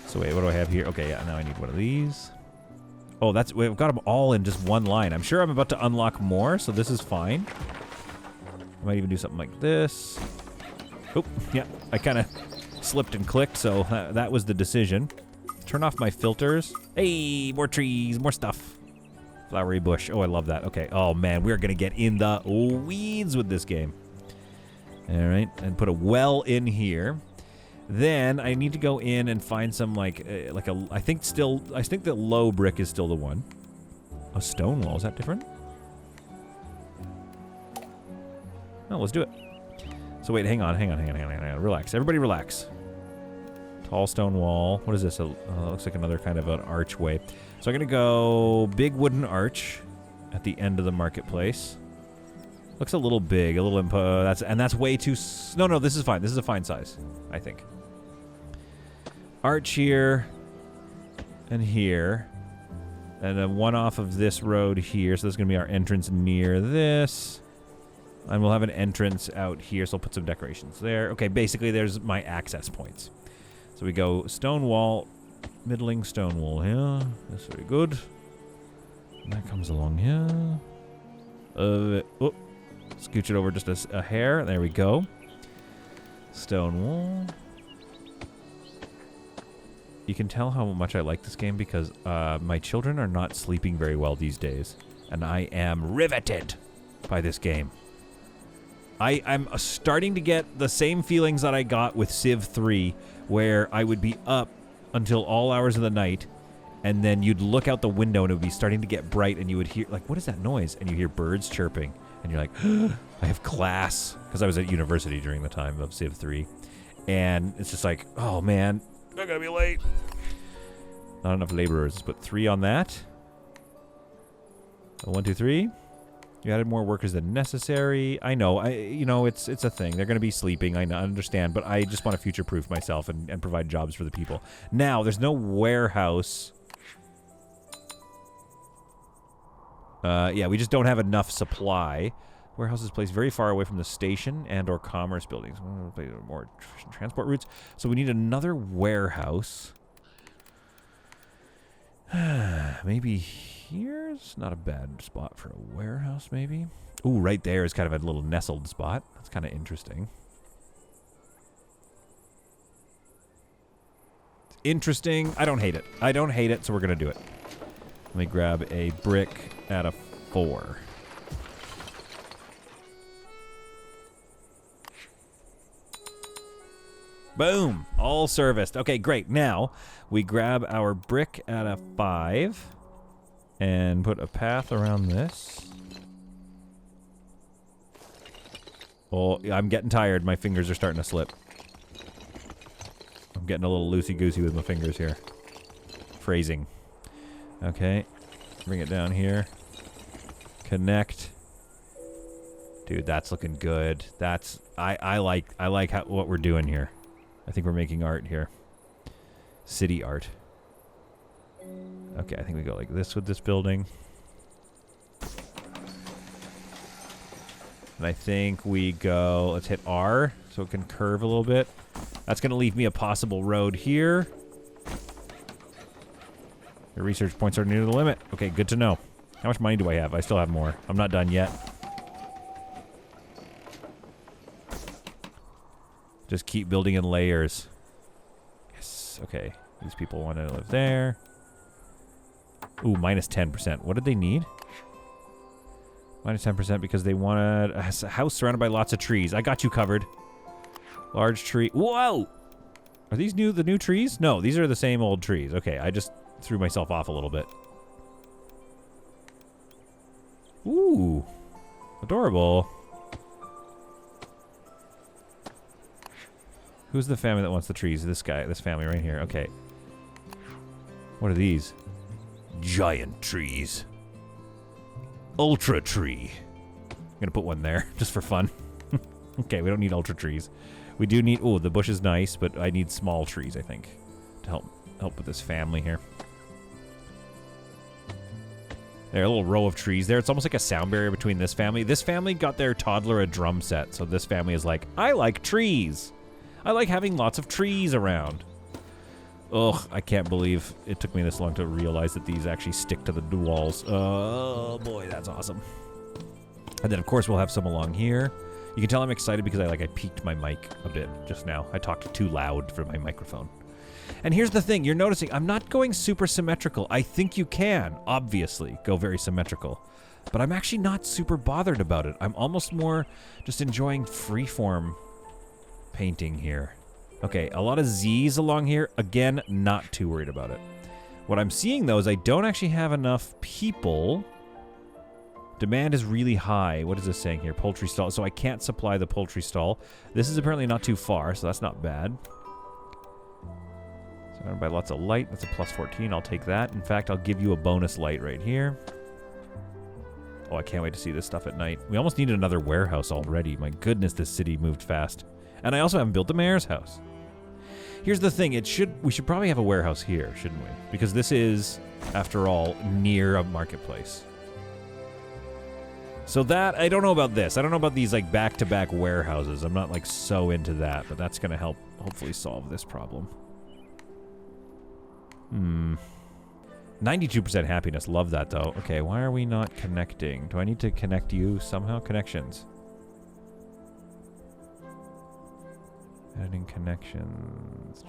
So wait, what do I have here? Okay, yeah, now I need one of these. Oh, we've got them all in just one line. I'm sure I'm about to unlock more, so this is fine. I might even do something like this. Oh, yeah, I kind of slipped and clicked, so that was the decision. Turn off my filters. Hey, more trees, more stuff. Flowery bush. Oh, I love that. Okay. Oh, man, we're going to get in the weeds with this game. All right, and put a well in here. Then I need to go in and find some I think that low brick is still the one. A stone wall, is that different? No, let's do it. So wait, hang on. Relax. Everybody relax. Tall stone wall. What is this? Looks like another kind of an archway. So I'm going to go big wooden arch at the end of the marketplace. Looks a little big, a little that's way too... No, this is fine. This is a fine size, I think. Arch here and here. And then one off of this road here. So that's going to be our entrance near this. And we'll have an entrance out here, so I'll put some decorations there. Okay, basically there's my access points. So we go stone wall, middling stone wall here. That's very good. And that comes along here. Scooch it over just a hair. There we go. Stone wall. You can tell how much I like this game because my children are not sleeping very well these days. And I am riveted by this game. I'm starting to get the same feelings that I got with Civ 3, where I would be up until all hours of the night, and then you'd look out the window and it would be starting to get bright, and you would hear, like, what is that noise? And you hear birds chirping, and you're like, I have class, because I was at university during the time of Civ 3, and it's just like, oh man, I'm gonna be late. Not enough laborers. Let's put 3 on that. 1, 2, 3. You added more workers than necessary. I know. You know, it's a thing. They're going to be sleeping. I understand. But I just want to future-proof myself and provide jobs for the people. Now, there's no warehouse. Yeah, we just don't have enough supply. Warehouse is placed very far away from the station and or commerce buildings. More transport routes. So we need another warehouse. Maybe here's not a bad spot for a warehouse, maybe. Ooh, right there is kind of a little nestled spot. That's kind of interesting. It's interesting. I don't hate it. I don't hate it, so we're going to do it. Let me grab a brick at a 4. Boom! All serviced. Okay, great. Now, we grab our brick at a 5 and put a path around this. Oh, I'm getting tired. My fingers are starting to slip. I'm getting a little loosey-goosey with my fingers here. Phrasing. Okay. Bring it down here. Connect. Dude, that's looking good. That's... I like what we're doing here. I think we're making art here. City art. Okay, I think we go like this with this building. And I think we go... Let's hit R so it can curve a little bit. That's going to leave me a possible road here. Your research points are near the limit. Okay, good to know. How much money do I have? I still have more. I'm not done yet. Just keep building in layers. Yes, okay. These people want to live there. Ooh, minus 10%. What did they need? Minus 10% because they wanted a house surrounded by lots of trees. I got you covered. Large tree. Whoa! Are these the new trees? No, these are the same old trees. Okay, I just threw myself off a little bit. Ooh. Adorable. Who's the family that wants the trees? This guy, this family right here. Okay. What are these? Giant trees. Ultra tree. I'm gonna put one there, just for fun. Okay, we don't need ultra trees. We do need... Oh, the bush is nice, but I need small trees, I think, to help with this family here. There, a little row of trees there. It's almost like a sound barrier between this family. This family got their toddler a drum set, so this family is like, I like trees. I like having lots of trees around. Ugh, I can't believe it took me this long to realize that these actually stick to the walls. Oh, boy, that's awesome. And then, of course, we'll have some along here. You can tell I'm excited because I peaked my mic a bit just now. I talked too loud for my microphone. And here's the thing. You're noticing I'm not going super symmetrical. I think you can, obviously, go very symmetrical. But I'm actually not super bothered about it. I'm almost more just enjoying freeform painting here. Okay, a lot of Z's along here. Again, not too worried about it. What I'm seeing, though, is I don't actually have enough people. Demand is really high. What is this saying here? Poultry stall. So I can't supply the poultry stall. This is apparently not too far, so that's not bad. Surrounded by lots of light. That's a plus 14. I'll take that. In fact, I'll give you a bonus light right here. Oh, I can't wait to see this stuff at night. We almost need another warehouse already. My goodness, this city moved fast. And I also haven't built the mayor's house. Here's the thing. We should probably have a warehouse here, shouldn't we? Because this is, after all, near a marketplace. So that, I don't know about this. I don't know about these, like, back-to-back warehouses. I'm not, like, so into that, but that's going to help, hopefully, solve this problem. 92% happiness. Love that, though. Okay, why are we not connecting? Do I need to connect you somehow? Connections. Adding connections.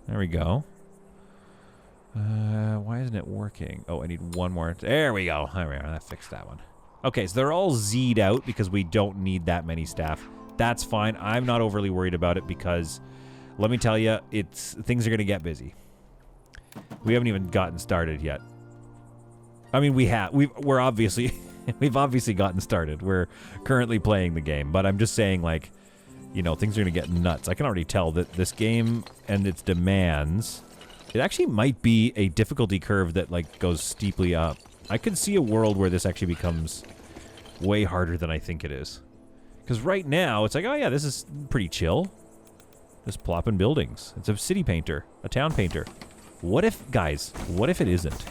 There we go. Why isn't it working? Oh, I need one more. There we go. There we are. That fixed that one. Okay, so they're all Z'd out because we don't need that many staff. That's fine. I'm not overly worried about it because, let me tell you, things are going to get busy. We haven't even gotten started yet. I mean, we're obviously We've obviously gotten started. We're currently playing the game, but I'm just saying, like, you know, things are going to get nuts. I can already tell that this game and its demands, it actually might be a difficulty curve that, like, goes steeply up. I could see a world where this actually becomes way harder than I think it is. Because right now, it's like, oh yeah, this is pretty chill. Just plopping buildings. It's a city painter, a town painter. What if, guys, what if it isn't?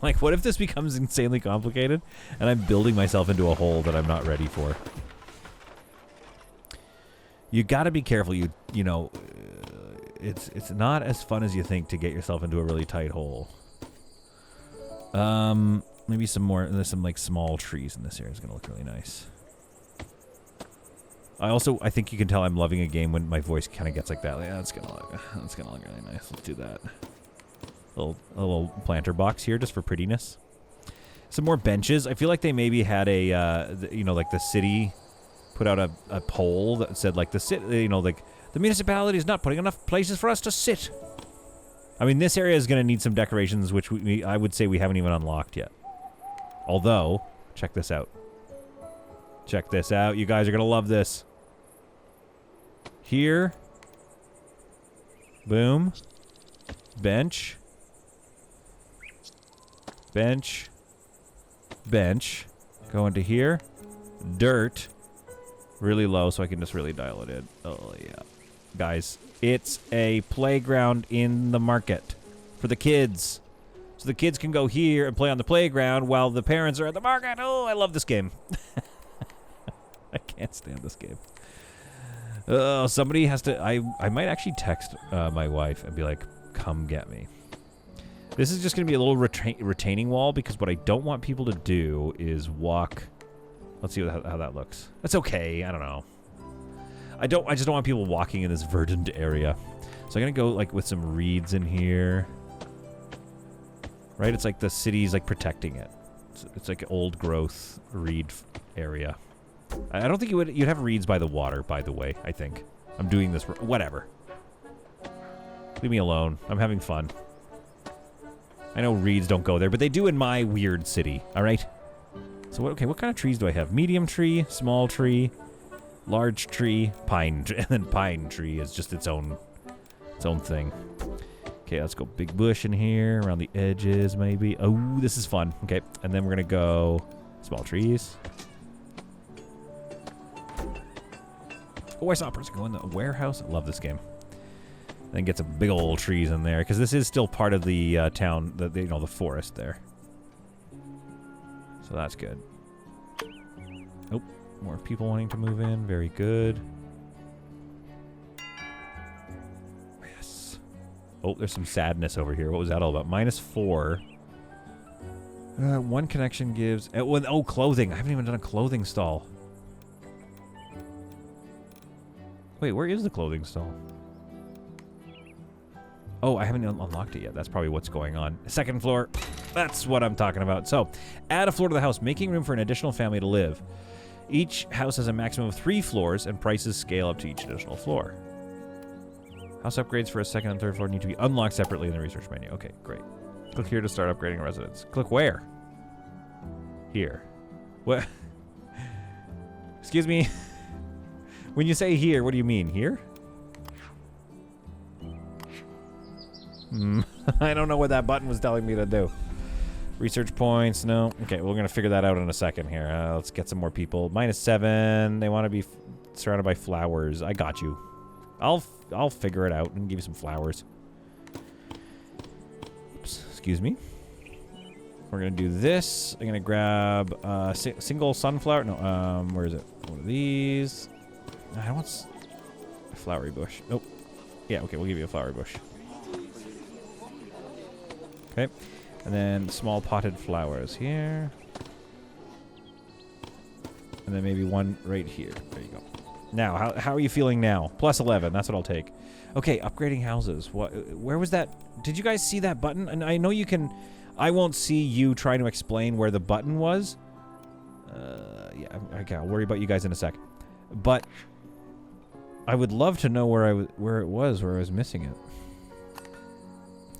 Like, what if this becomes insanely complicated and I'm building myself into a hole that I'm not ready for? You gotta be careful, you know, it's not as fun as you think to get yourself into a really tight hole. Maybe some more, there's some, like, small trees in this area. It's gonna look really nice. I think you can tell I'm loving a game when my voice kind of gets like that. Like, yeah, that's gonna look really nice. Let's do that. A little planter box here just for prettiness. Some more benches. I feel like they maybe had a, you know, like the city put out a poll that said, like, the city, you know, like, the municipality is not putting enough places for us to sit. I mean, this area is going to need some decorations, which I would say we haven't even unlocked yet. Although, check this out. Check this out. You guys are going to love this. Here. Boom. Bench. Bench. Bench. Go into here. Dirt. Really low so I can just really dial it in. Oh, yeah. Guys, it's a playground in the market for the kids. So the kids can go here and play on the playground while the parents are at the market. Oh, I love this game. I can't stand this game. Oh, somebody has to... I might actually text my wife and be like, come get me. This is just going to be a little retaining wall because what I don't want people to do is walk... Let's see how that looks. That's okay. I don't know. I just don't want people walking in this verdant area. So I'm going to go, like, with some reeds in here. Right? It's like the city's, like, protecting it. It's like old growth reed area. I don't think you'd have reeds by the water, by the way, I think. I'm doing this for... Whatever. Leave me alone. I'm having fun. I know reeds don't go there, but they do in my weird city. All right? So, what kind of trees do I have? Medium tree, small tree, large tree, pine tree. And then pine tree is just its own thing. Okay, let's go big bush in here, around the edges, maybe. Oh, this is fun. Okay, and then we're going to go small trees. Oh, I saw a person go in the warehouse. I love this game. Then get some big old trees in there, because this is still part of the town, the forest there. So that's good. Oh, more people wanting to move in. Very good. Yes. Oh, there's some sadness over here. What was that all about? -4. One connection gives... Oh, clothing. I haven't even done a clothing stall. Wait, where is the clothing stall? Oh, I haven't unlocked it yet. That's probably what's going on. Second floor. That's what I'm talking about. So, add a floor to the house, making room for an additional family to live. Each house has a maximum of 3 floors, and prices scale up to each additional floor. House upgrades for a second and third floor need to be unlocked separately in the research menu. Okay, great. Click here to start upgrading a residence. Click where? Here. What? Excuse me. When you say here, what do you mean? Here? I don't know what that button was telling me to do. Research points, no. Okay, we're going to figure that out in a second here. Let's get some more people. -7. They want to be surrounded by flowers. I got you. I'll figure it out and give you some flowers. Oops, excuse me. We're going to do this. I'm going to grab single sunflower. No, where is it? One of these. I want a flowery bush. Nope. Yeah, okay, we'll give you a flowery bush. Okay. And then small potted flowers here. And then maybe one right here. There you go. Now, how are you feeling now? +11. That's what I'll take. Okay, upgrading houses. Where was that? Did you guys see that button? And I know you can... I won't see you trying to explain where the button was. Yeah, okay, I'll worry about you guys in a sec. But I would love to know where I was missing it.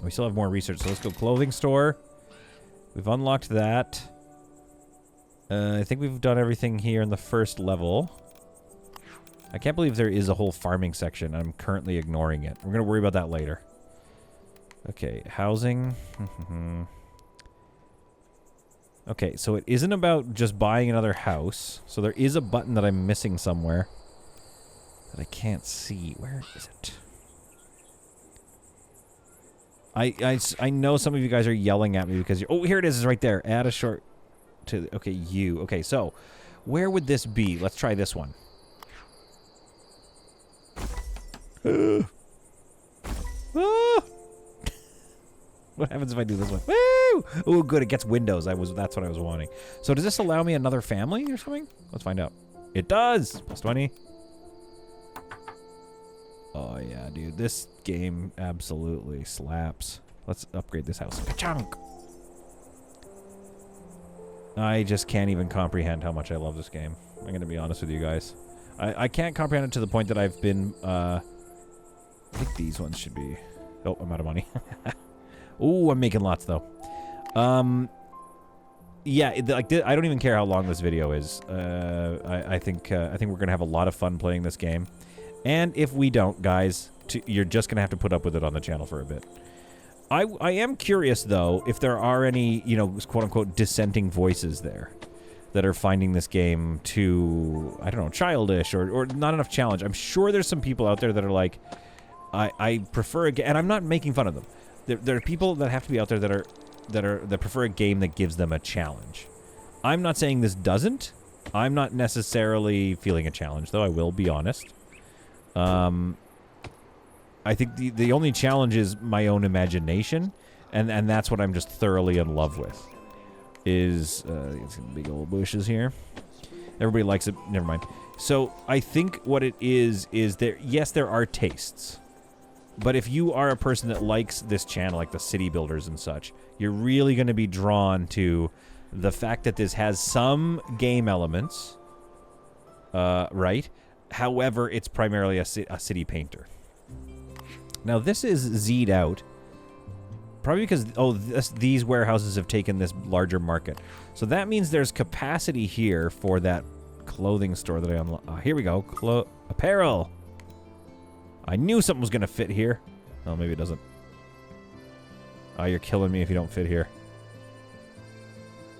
We still have more research, so let's go clothing store. We've unlocked that. I think we've done everything here in the first level. I can't believe there is a whole farming section. I'm currently ignoring it. We're going to worry about that later. Okay, housing. Okay, so it isn't about just buying another house. So there is a button that I'm missing somewhere that I can't see. Where is it? I know some of you guys are yelling at me because you're... Oh, here it is. It's right there. Add a short... to okay, you. Okay, so where would this be? Let's try this one. What happens if I do this one? Woo! Oh, good. It gets windows. That's what I was wanting. So does this allow me another family or something? Let's find out. It does. Plus 20. Oh, yeah, dude. This game absolutely slaps. Let's upgrade this house. Ka-chunk! I just can't even comprehend how much I love this game. I'm going to be honest with you guys. I can't comprehend it to the point that I've been... I think these ones should be... Oh, I'm out of money. Ooh, I'm making lots, though. Yeah, I don't even care how long this video is. I think we're going to have a lot of fun playing this game. And if we don't, guys, you're just going to have to put up with it on the channel for a bit. I am curious, though, if there are any, you know, quote-unquote dissenting voices there that are finding this game too, I don't know, childish or not enough challenge. I'm sure there's some people out there that are like, I prefer a game, and I'm not making fun of them. There are people that have to be out there that prefer a game that gives them a challenge. I'm not saying this doesn't. I'm not necessarily feeling a challenge, though, I will be honest. I think the only challenge is my own imagination, and that's what I'm just thoroughly in love with. Is some big old bushes here. Everybody likes it. Never mind. So I think what it is there. Yes, there are tastes, but if you are a person that likes this channel, like the city builders and such, you're really going to be drawn to the fact that this has some game elements, right? However, it's primarily a city painter. Now, this is Z'd out. Probably because, these warehouses have taken this larger market. So that means there's capacity here for that clothing store that I unlocked. Here we go. Apparel. I knew something was going to fit here. Oh, maybe it doesn't. Oh, you're killing me if you don't fit here.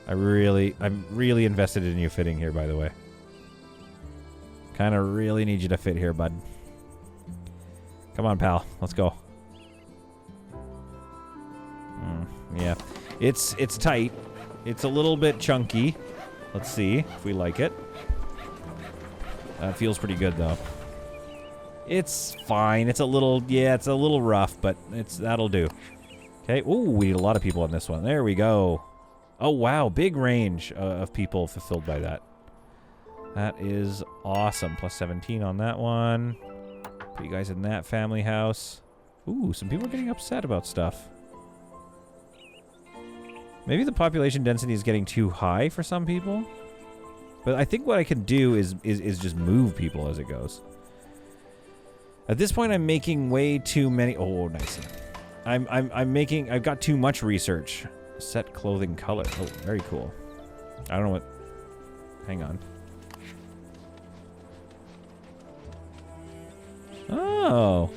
I'm really invested in you fitting here, by the way. Kind of really need you to fit here, bud. Come on, pal. Let's go. Yeah. It's tight. It's a little bit chunky. Let's see if we like it. It feels pretty good, though. It's fine. It's a little... Yeah, it's a little rough, but that'll do. Okay. Ooh, we need a lot of people on this one. There we go. Oh, wow. Big range of people fulfilled by that. That is awesome. Plus 17 on that one. Put you guys in that family house. Ooh, some people are getting upset about stuff. Maybe the population density is getting too high for some people. But I think what I can do is just move people as it goes. At this point, I'm making way too many... Oh, nice. I've got too much research. Set clothing color. Oh, very cool. I don't know what... Hang on. Oh.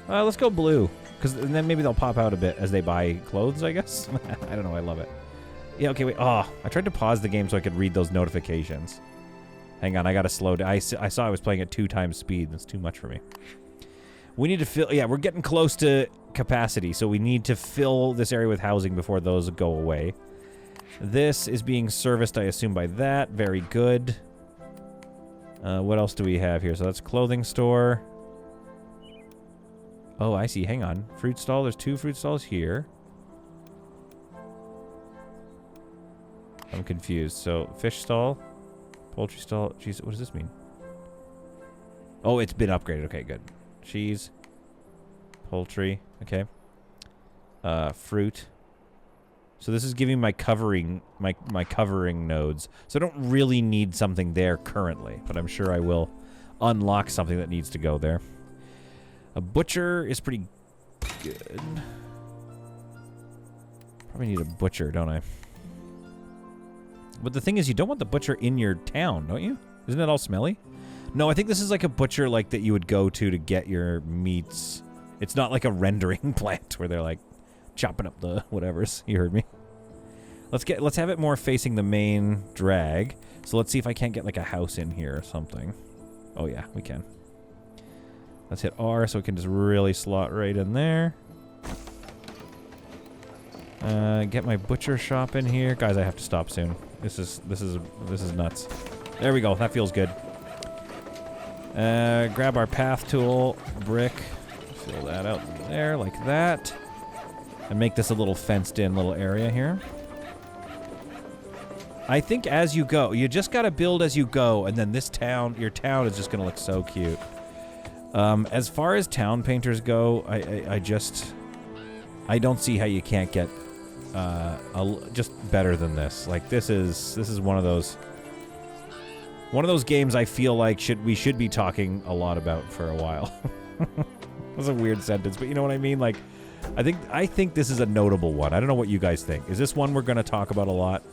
Let's go blue. Because then maybe they'll pop out a bit as they buy clothes, I guess. I don't know. I love it. Yeah, okay, wait. Oh, I tried to pause the game so I could read those notifications. Hang on, I got to slow down. I saw I was playing at 2 times speed. That's too much for me. We need to fill... Yeah, we're getting close to capacity, so we need to fill this area with housing before those go away. This is being serviced, I assume, by that. Very good. What else do we have here? So that's clothing store. Oh, I see. Hang on. Fruit stall. There's 2 fruit stalls here. I'm confused. So, fish stall. Poultry stall. Jeez, what does this mean? Oh, it's been upgraded. Okay, good. Cheese. Poultry. Okay. Fruit. So this is giving my covering nodes. So I don't really need something there currently, but I'm sure I will unlock something that needs to go there. A butcher is pretty good. Probably need a butcher, don't I? But the thing is, you don't want the butcher in your town, don't you? Isn't it all smelly? No, I think this is like a butcher like that you would go to get your meats. It's not like a rendering plant where they're like chopping up the whatevers. You heard me. Let's have it more facing the main drag. So let's see if I can't get like a house in here or something. Oh yeah, we can. Let's hit R so we can just really slot right in there. Get my butcher shop in here. Guys, I have to stop soon. This is nuts. There we go. That feels good. Grab our path tool, brick, fill that out there like that, and make this a little fenced-in little area here. I think as you go, you just gotta build as you go, and then this town, your town is just gonna look so cute. As far as town painters go, I don't see how you can't get just better than this. Like this is one of those games I feel like we should be talking a lot about for a while. That's a weird sentence, but you know what I mean? Like I think this is a notable one. I don't know what you guys think. Is this one we're gonna talk about a lot?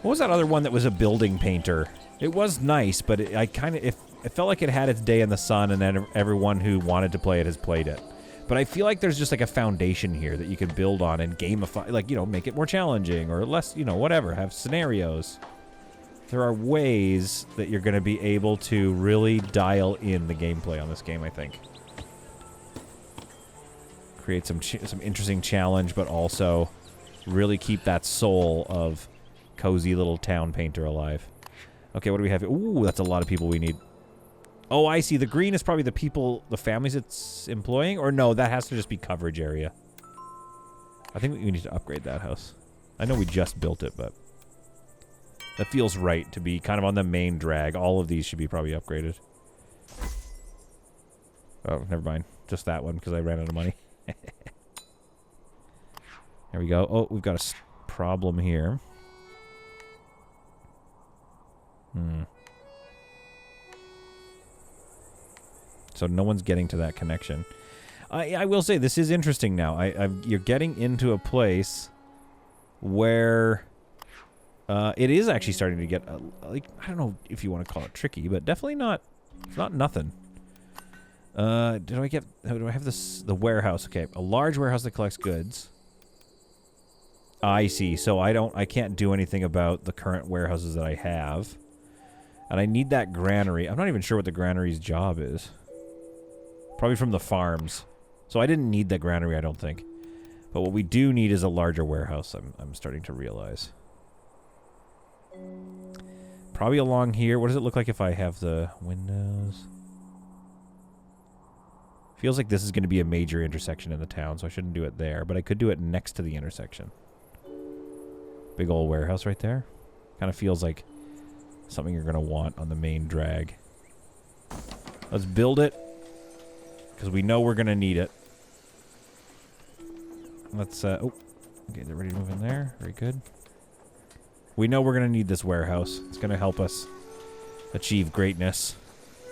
What was that other one that was a building painter? It was nice, but it felt like it had its day in the sun, and then everyone who wanted to play it has played it. But I feel like there's just like a foundation here that you can build on and gamify, like, you know, make it more challenging or less, you know, whatever, have scenarios. There are ways that you're going to be able to really dial in the gameplay on this game, I think. Create some interesting challenge, but also really keep that soul of cozy little town painter alive. Okay, what do we have here? Ooh, that's a lot of people we need. Oh, I see. The green is probably the people, the families it's employing? Or no, that has to just be coverage area. I think we need to upgrade that house. I know we just built it, but that feels right to be kind of on the main drag. All of these should be probably upgraded. Oh, never mind. Just that one because I ran out of money. There we go. Oh, we've got a problem here. So no one's getting to that connection. I will say this is interesting now. You're getting into a place where it is actually starting to get like, I don't know if you want to call it tricky, but definitely not. It's not nothing. Do I have this? The warehouse. Okay, a large warehouse that collects goods. I see. So I can't do anything about the current warehouses that I have. And I need that granary. I'm not even sure what the granary's job is. Probably from the farms. So I didn't need that granary, I don't think. But what we do need is a larger warehouse, I'm starting to realize. Probably along here. What does it look like if I have the windows? Feels like this is going to be a major intersection in the town, so I shouldn't do it there. But I could do it next to the intersection. Big old warehouse right there. Kind of feels like something you're going to want on the main drag. Let's build it. Because we know we're going to need it. Let's, oh. Okay, they're ready to move in there. Very good. We know we're going to need this warehouse. It's going to help us achieve greatness.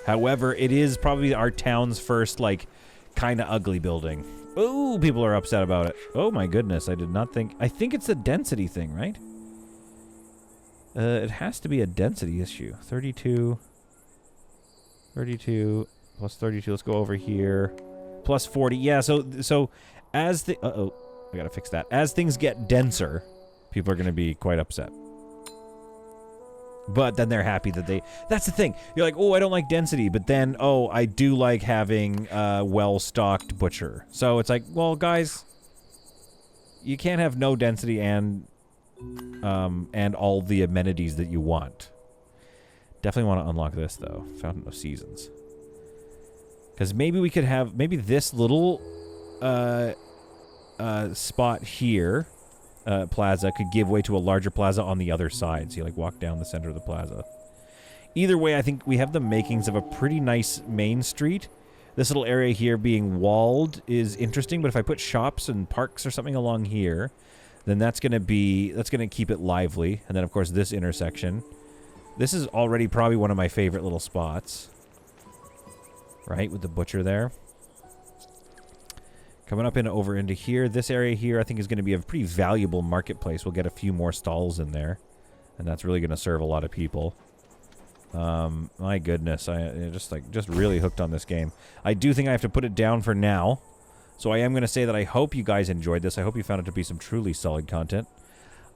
However, it is probably our town's first, like, kind of ugly building. Ooh, people are upset about it. Oh my goodness, I did not think... I think it's a density thing, right? It has to be a density issue. 32... 32 plus 32. Let's go over here. Plus 40. Yeah, so as the... Uh-oh. I gotta fix that. As things get denser, people are going to be quite upset. But then they're happy that they... That's the thing. You're like, oh, I don't like density. But then, oh, I do like having a well-stocked butcher. So it's like, well, guys, you can't have no density and all the amenities that you want. Definitely want to unlock this, though. Fountain of Seasons. Because maybe we could have... Maybe this little spot here... plaza could give way to a larger plaza on the other side. So you like walk down the center of the plaza. Either way, I think we have the makings of a pretty nice main street. This little area here being walled is interesting, but if I put shops and parks or something along here, then that's going to keep it lively. And then of course this intersection. This is already probably one of my favorite little spots. Right, with the butcher there. Coming up over into here. This area here I think is going to be a pretty valuable marketplace. We'll get a few more stalls in there. and that's really going to serve a lot of people. My goodness, I just really hooked on this game. I do think I have to put it down for now. So I am going to say that I hope you guys enjoyed this. I hope you found it to be some truly solid content.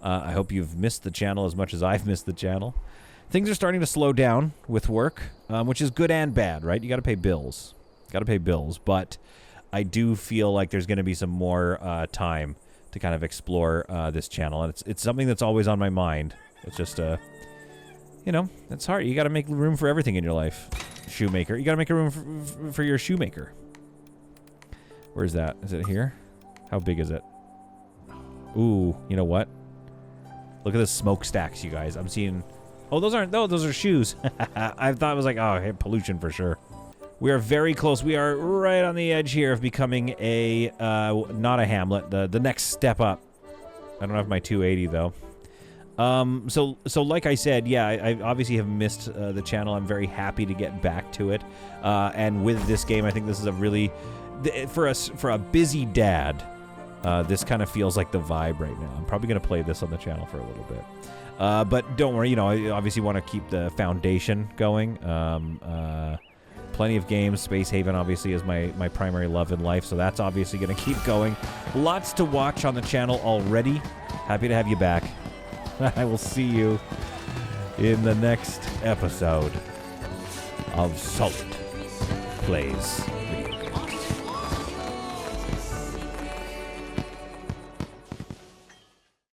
I hope you've missed the channel as much as I've missed the channel. Things are starting to slow down with work, which is good and bad, right? You got to pay bills. Got to pay bills, but I do feel like there's going to be some more time to kind of explore this channel, and it's something that's always on my mind. It's just you know, it's hard. You got to make room for everything in your life. Shoemaker, you got to make a room for your shoemaker. Where's that? Is it here? How big is it? Ooh, you know what? Look at the smokestacks, you guys. I'm seeing. Oh, those aren't. No, those are shoes. I thought it was like, oh, hey, pollution for sure. We are very close. We are right on the edge here of becoming a not a hamlet. The next step up. I don't have my 280 though. So like I said, yeah, I obviously have missed the channel. I'm very happy to get back to it. And with this game, I think this is a really for a busy dad. This kind of feels like the vibe right now. I'm probably going to play this on the channel for a little bit. But don't worry, you know, I obviously want to keep the foundation going. Plenty of games. Space Haven, obviously, is my primary love in life, so that's obviously going to keep going. Lots to watch on the channel already. Happy to have you back. I will see you in the next episode of Solid Plays.